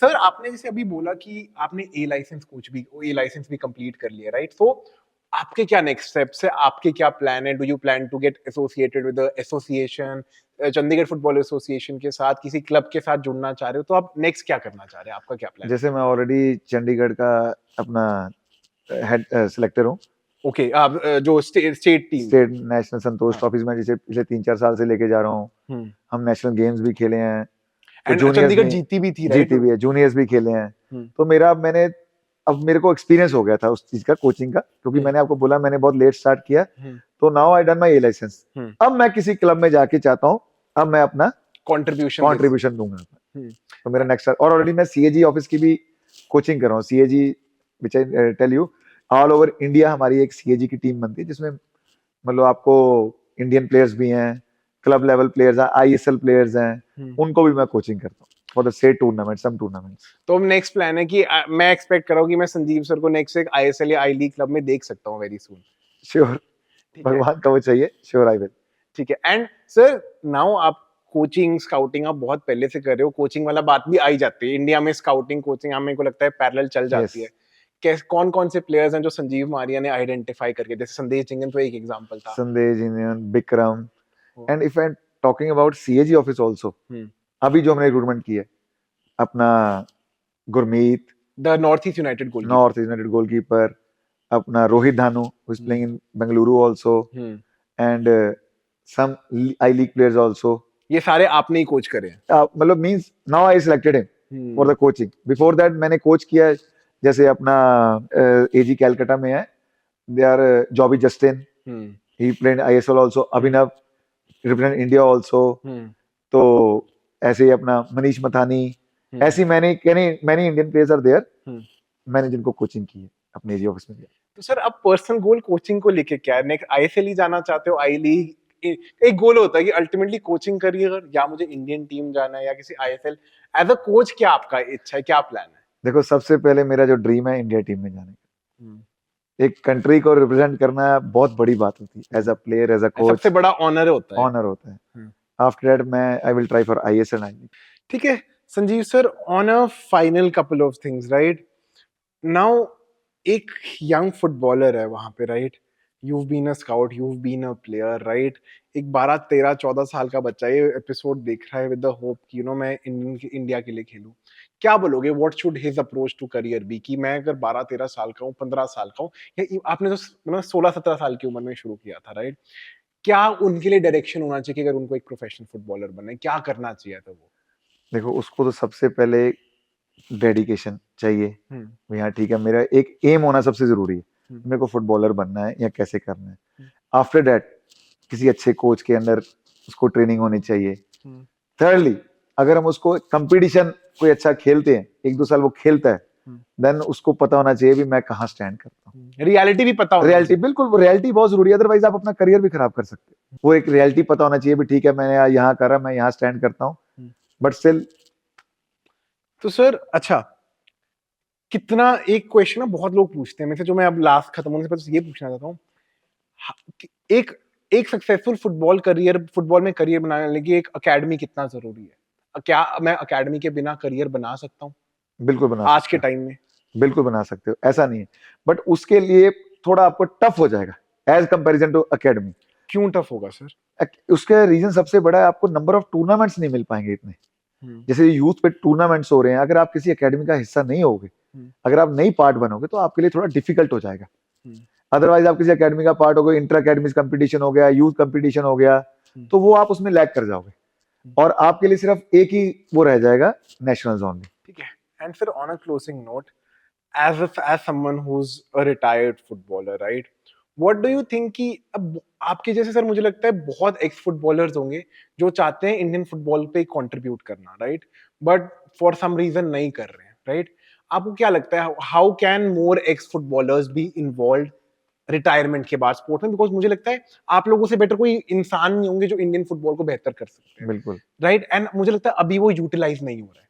Sir आपने जैसे अभी बोला कि आपने ए लाइसेंस भी कंप्लीट कर लिया, राइट? तो आपके क्या नेक्स्ट स्टेप्स है, आपके क्या प्लान है? Do you plan to get associated with the association, Chandigarh football association के साथ, किसी क्लब के साथ जुड़ना चाह रहे हो? तो आप नेक्स्ट क्या करना चाह रहे हैं, आपका क्या प्लान? जैसे मैं ऑलरेडी चंडीगढ़ का अपना हेड सिलेक्टर हूँ। ओके, आप जो स्टेट नेशनल संतोष ट्रॉफीज में जैसे पिछले 3-4 साल से लेके जा रहा हूँ। हम नेशनल गेम्स भी खेले हैं, चंडीगढ़ जीती भी है, जूनियर्स भी खेले हैं। तो अब मेरे को एक्सपीरियंस हो गया था उस चीज का, कोचिंग का, क्योंकि मैंने आपको बोला मैंने बहुत लेट स्टार्ट किया। तो now I done my A licence. अब मैं किसी क्लब में जाके चाहता हूँ, अब मैं अपना कंट्रीब्यूशन दूंगा। तो मेरा नेक्स्ट, और ऑलरेडी मैं सीएजी ऑफिस की भी कोचिंग कर रहा हूँ। CAG which I tell you, all over India हमारी एक सीएजी की टीम बनती है, जिसमें मतलब आपको इंडियन प्लेयर्स भी हैं, क्लब लेवल प्लेयर्स हैं, आईएसएल प्लेयर्स हैं, उनको भी मैं कोचिंग करता हूँ for the state tournament, some tournaments. तो नेक्स्ट प्लान है कि मैं एक्सपेक्ट कर रहा हूँ कि मैं संजीव सर को नेक्स्ट एक आईएसएल या आई लीग क्लब में देख सकता हूँ वेरी सून। श्योर, भगवान का वो चाहिए, श्योर आई विल। ठीक है। एंड सर नाउ आप कोचिंग स्काउटिंग आप बहुत पहले से कर रहे हो, कोचिंग वाला बात भी आई जाती है इंडिया में, स्काउटिंग कोचिंग हमें को लगता है पैरेलल चल जाती है। कौन कौन से प्लेयर्स हैं जो संजीव मारिया ने आइडेंटिफाई करके, जैसे संदेश झिंगन तो एक एग्जांपल था, संदेश Jhingan, Vikram, and if I am talking about CAG office also, अभी जो हमने रिक्रूटमेंट की है, अपना Gurmeet, The Northeast United goalkeeper. North United goalkeeper, अपना रोहित धानु, who is playing in Bengaluru also, and some I League players also. ये सारे आपने ही कोच करे हैं. मतलब means now I selected him for the coaching. Before that मैंने कोच किया है, जैसे अपना AG कैलकाटा में है, they are Jobby Justin, he played ISL also, Abhinav represent India also, तो ऐसे ही अपना मनीष मथानी, ऐसी many Indian players are there, मैंने जिनको कोचिंग की है अपने एजी ऑफिस में. तो सर अब पर्सनल गोल कोचिंग को लेके क्या है? नेक्स्ट आईएसएल ही जाना चाहते हो, आई लीग? एक गोल होता है कि अल्टीमेटली कोचिंग करियर, या मुझे इंडियन टीम जाना है या किसी आईएसएल. एज अ कोच क्या आपका इच्छा है, क्या प्लान है? देखो, सबसे पहले मेरा जो ड्रीम है इंडिया टीम में जाने का. एक कंट्री को रिप्रेजेंट करना बहुत बड़ी बात होती है. As a player, as a coach, सबसे बड़ा ऑनर होता है. आफ्टर दैट मैं I will try for ISL. ठीक है Sanjeev sir, on a final couple of things, right now एक यंग फुटबॉलर है वहां पे, right? You've been a scout, you've been a player, right? एक 12, 13, 14 साल का बच्चा ये एपिसोड देख रहा है विद द होप कि यू नो मैं इंडिया के लिए खेलूं. क्या बोलोगे, what should his approach to career be? कि मैं अगर 12, 13 साल का हूँ, 15 साल का हूँ, या आपने तो 16, 17 साल की उम्र में शुरू किया था, राइट? क्या उनके लिए डायरेक्शन होना चाहिए कि अगर उनको एक प्रोफेशनल फुटबॉलर बनना है, क्या करना चाहिए था वो? देखो, उसको तो सबसे पहले डेडिकेशन चाहिए. हाँ ठीक है, मेरा एक एम होना सबसे जरूरी है. मेरे को फुटबॉलर बनना है या कैसे करना है. आफ्टर दैट किसी अच्छे कोच के अंदर उसको ट्रेनिंग होनी चाहिए. थर्डली, अगर हम उसको कंपटीशन कोई अच्छा खेलते हैं, 1-2 साल वो खेलता है, देन उसको पता होना चाहिए भी मैं कहाँ स्टैंड करता हूँ. रियलिटी भी पता होना रियलिटी, बिल्कुल, वो रियलिटी बहुत जरूरी है. अदरवाइज आप अपना करियर भी खराब कर सकते हैं. वो एक रियलिटी पता होना चाहिए भी ठीक है, मैंने यहाँ करा, मैं यहाँ स्टैंड करता हूँ. But still. तो सर अच्छा, कितना, एक क्वेश्चन ना बहुत लोग पूछते हैं मेरे से, जो मैं अब लास्ट खत्म होने से पहले ये पूछना चाहता हूँ. एक सक्सेसफुल फुटबॉल में करियर बनाने के लिए एक एकेडमी कितना जरूरी है? क्या मैं एकेडमी के बिना करियर बना सकता हूँ? बिल्कुल बना आज के टाइम में बिल्कुल बना सकते हो, ऐसा नहीं है. बट उसके लिए थोड़ा आपको टफ हो जाएगा एज कंपैरिजन टू एकेडमी. क्यों टफ होगा सर? उसका रीजन सबसे बड़ा है, आपको नंबर ऑफ टूर्नामेंट्स नहीं मिल पाएंगे इतने. जैसे यूथ पे टूर्नामेंट्स हो रहे हैं, अगर आप किसी एकेडमी का हिस्सा नहीं होगे, अगर आप नई पार्ट बनोगे, तो आपके लिए थोड़ा डिफिकल्ट हो जाएगा. अदरवाइज आप किसी एकेडमी का पार्ट हो गए, इंटर एकेडमी कंपटीशन हो गया, यूथ कंपटीशन हो गया, तो वो आप उसमें लैग कर जाओगे और आपके लिए सिर्फ एक ही वो रह जाएगा, नेशनल जोन में. ठीक है. एंड फिर on a closing note, as someone who's a retired footballer, right, what do you think कि अब आपके जैसे सर मुझे लगता है बहुत एक्स फुटबॉलर्स होंगे जो चाहते हैं इंडियन फुटबॉल पे कंट्रीब्यूट करना, right, but for some reason नहीं कर रहे हैं, राइट? आपको क्या लगता है, how can more ex footballers be involve retirement के बाद स्पोर्ट में? बिकॉज मुझे लगता है आप लोगों से बेटर कोई इंसान नहीं होंगे जो इंडियन फुटबॉल को बेहतर कर सकते हैं. बिल्कुल, राइट. एंड मुझे लगता है अभी वो यूटिलाइज नहीं हो रहा है.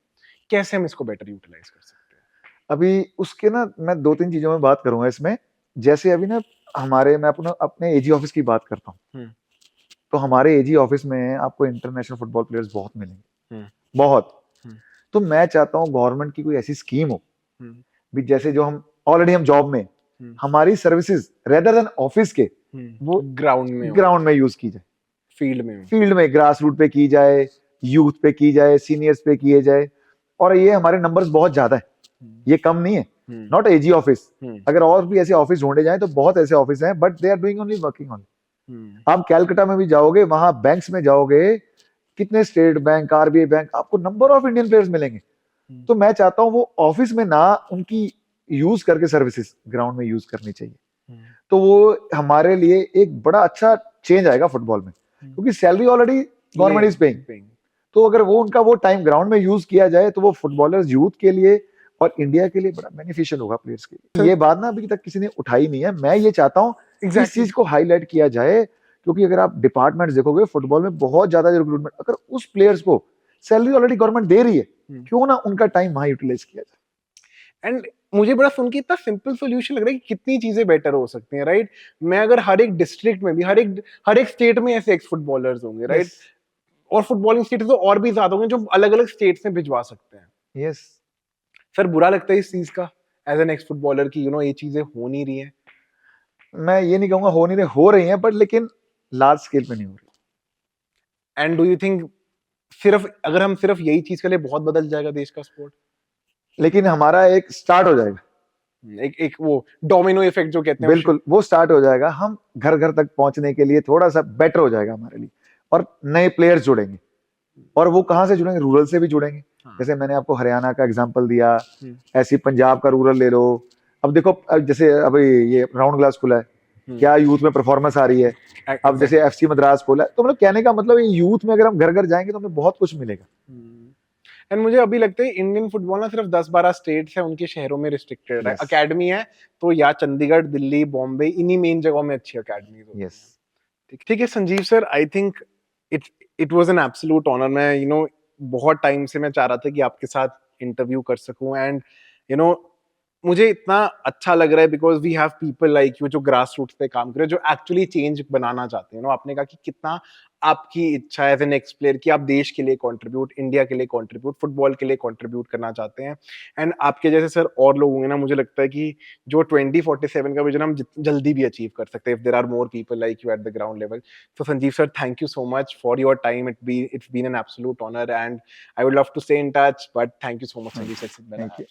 कैसे हम इसको बेटर यूटिलाइज कर सकते हैं? अभी उसके ना मैं 2-3 चीजों में बात करूंगा इसमें. जैसे अभी ना मैं अपने एजी ऑफिस की बात करता हूँ, तो हमारे एजी ऑफिस में आपको इंटरनेशनल फुटबॉल प्लेयर्स बहुत मिलेंगे, बहुत. तो मैं चाहता हूँ गवर्नमेंट की कोई ऐसी स्कीम हो भी, जैसे जो हम ऑलरेडी हम जॉब में, हमारी सर्विसेज रेदर देन ऑफिस के, वो ग्राउंड में यूज की जाए, फील्ड में ग्रास रूट पे की जाए, यूथ पे की जाए, सीनियर्स पे किए जाए. और ये हमारे नंबर्स बहुत ज्यादा है, ये कम नहीं है. नॉट एजी ऑफिस, अगर और भी ऐसे ऑफिस ढूंढे जाए तो बहुत ऐसे ऑफिस हैं, but they are doing only working on. आप कैलकाटा में भी जाओगे, वहां बैंक्स में जाओगे, कितने स्टेट बैंक, आरबीआई बैंक, आपको नंबर ऑफ इंडियन प्लेयर्स मिलेंगे. तो मैं चाहता हूँ वो ऑफिस में ना उनकी यूज करके सर्विसेज ग्राउंड में यूज करनी चाहिए. तो वो हमारे लिए एक बड़ा अच्छा चेंज आएगा फुटबॉल में, क्योंकि salary already government is paying. तो अगर वो उनका वो टाइम ग्राउंड में यूज किया जाए तो वो फुटबॉलर्स यूथ के लिए और इंडिया के लिए बड़ा बेनिफिशियल होगा, प्लेयर्स के लिए. ये बात ना अभी तक किसी ने उठाई नहीं है. मैं ये चाहता हूँ इस चीज को हाईलाइट किया जाए, क्योंकि अगर आप डिपार्टमेंट देखोगे फुटबॉल में बहुत ज्यादा रिक्रूटमेंट, अगर उस प्लेयर्स को सैलरी ऑलरेडी गवर्नमेंट दे रही है, क्यों ना उनका टाइम वहां यूटिलाइज किया जाए. एंड मुझे बड़ा सुन के इतना सिंपल सॉल्यूशन लग रहा है कि कितनी चीजें बेटर हो सकती हैं, राइट? मैं अगर हर एक डिस्ट्रिक्ट में भी, हर एक स्टेट में ऐसे एक्स फुटबॉलर्स होंगे, राइट, और फुटबॉलिंग स्टेट तो और भी ज्यादा होंगे जो अलग अलग स्टेट्स में भिजवा सकते हैं. यस सर, बुरा लगता है इस चीज का एज एन एक्स फुटबॉलर की ये चीजें हो नहीं रही हैं? मैं ये नहीं कहूंगा हो नहीं रही, हो रही हैं, बट लेकिन लार्ज स्केल पे नहीं हो रही. एंड डू यू थिंक अगर हम सिर्फ यही चीज के लिए बहुत बदल जाएगा देश का स्पोर्ट? लेकिन हमारा एक स्टार्ट हो जाएगा, एक वो डोमिनो इफेक्ट जो कहते हैं, बिल्कुल वो स्टार्ट हो जाएगा, हम घर घर तक पहुंचने के लिए थोड़ा सा बेटर हो जाएगा हमारे लिए, और नए प्लेयर्स जुड़ेंगे। और वो कहाँ से जुड़ेंगे? रूरल से भी जुड़ेंगे। हाँ। जैसे मैंने आपको हरियाणा का एग्जांपल दिया, हम्म, ऐसी पंजाब का रूरल ले लो। अब देखो, अब जैसे अभी ये राउंड ग्लास खुला है, क्या यूथ में परफॉर्मेंस आ रही है। अब exactly. जैसे एफसी मद्रास खोला है, तो मतलब कहने का मतलब ये यूथ में अगर हम घर घर जाएंगे तो हमें बहुत कुछ मिलेगा। एंड मुझे अभी लगता है इंडियन फुटबॉल ना सिर्फ 10-12 स्टेट्स है उनके शहरों में रिस्ट्रिक्टेड है। Yes. अकेडमी है तो या चंडीगढ़, दिल्ली, बॉम्बे, इन्हीं मेन जगहों में अच्छी अकेडमीज होती यस, हैं। ठीक है Sanjeev sir, I think it it was an absolute honour. मैं बहुत टाइम से मैं चाह रहा था कि आपके साथ इंटरव्यू कर सकूं, एंड यू नो मुझे इतना अच्छा लग रहा है because we have people like you जो ग्रास रूट्स पे काम कर रहे हैं, जो एक्चुअली चेंज बनाना चाहते हैं। आपने कहा कि कितना आपकी इच्छा है एज एन एक्स प्लेयर कि आप देश के लिए कंट्रीब्यूट, इंडिया के लिए कंट्रीब्यूट, फुटबॉल के लिए कंट्रीब्यूट करना चाहते हैं। एंड आपके जैसे सर और लोग होंगे ना, मुझे लगता है कि जो 2047 का विजन हम जल्दी भी अचीव कर सकते हैं if there are more people like you at the ground level. So Sanjeev sir, thank you so much for your time. It's been an absolute honor, and I would love to stay in touch. But thank you so much, Sanjeev sir. Thank you.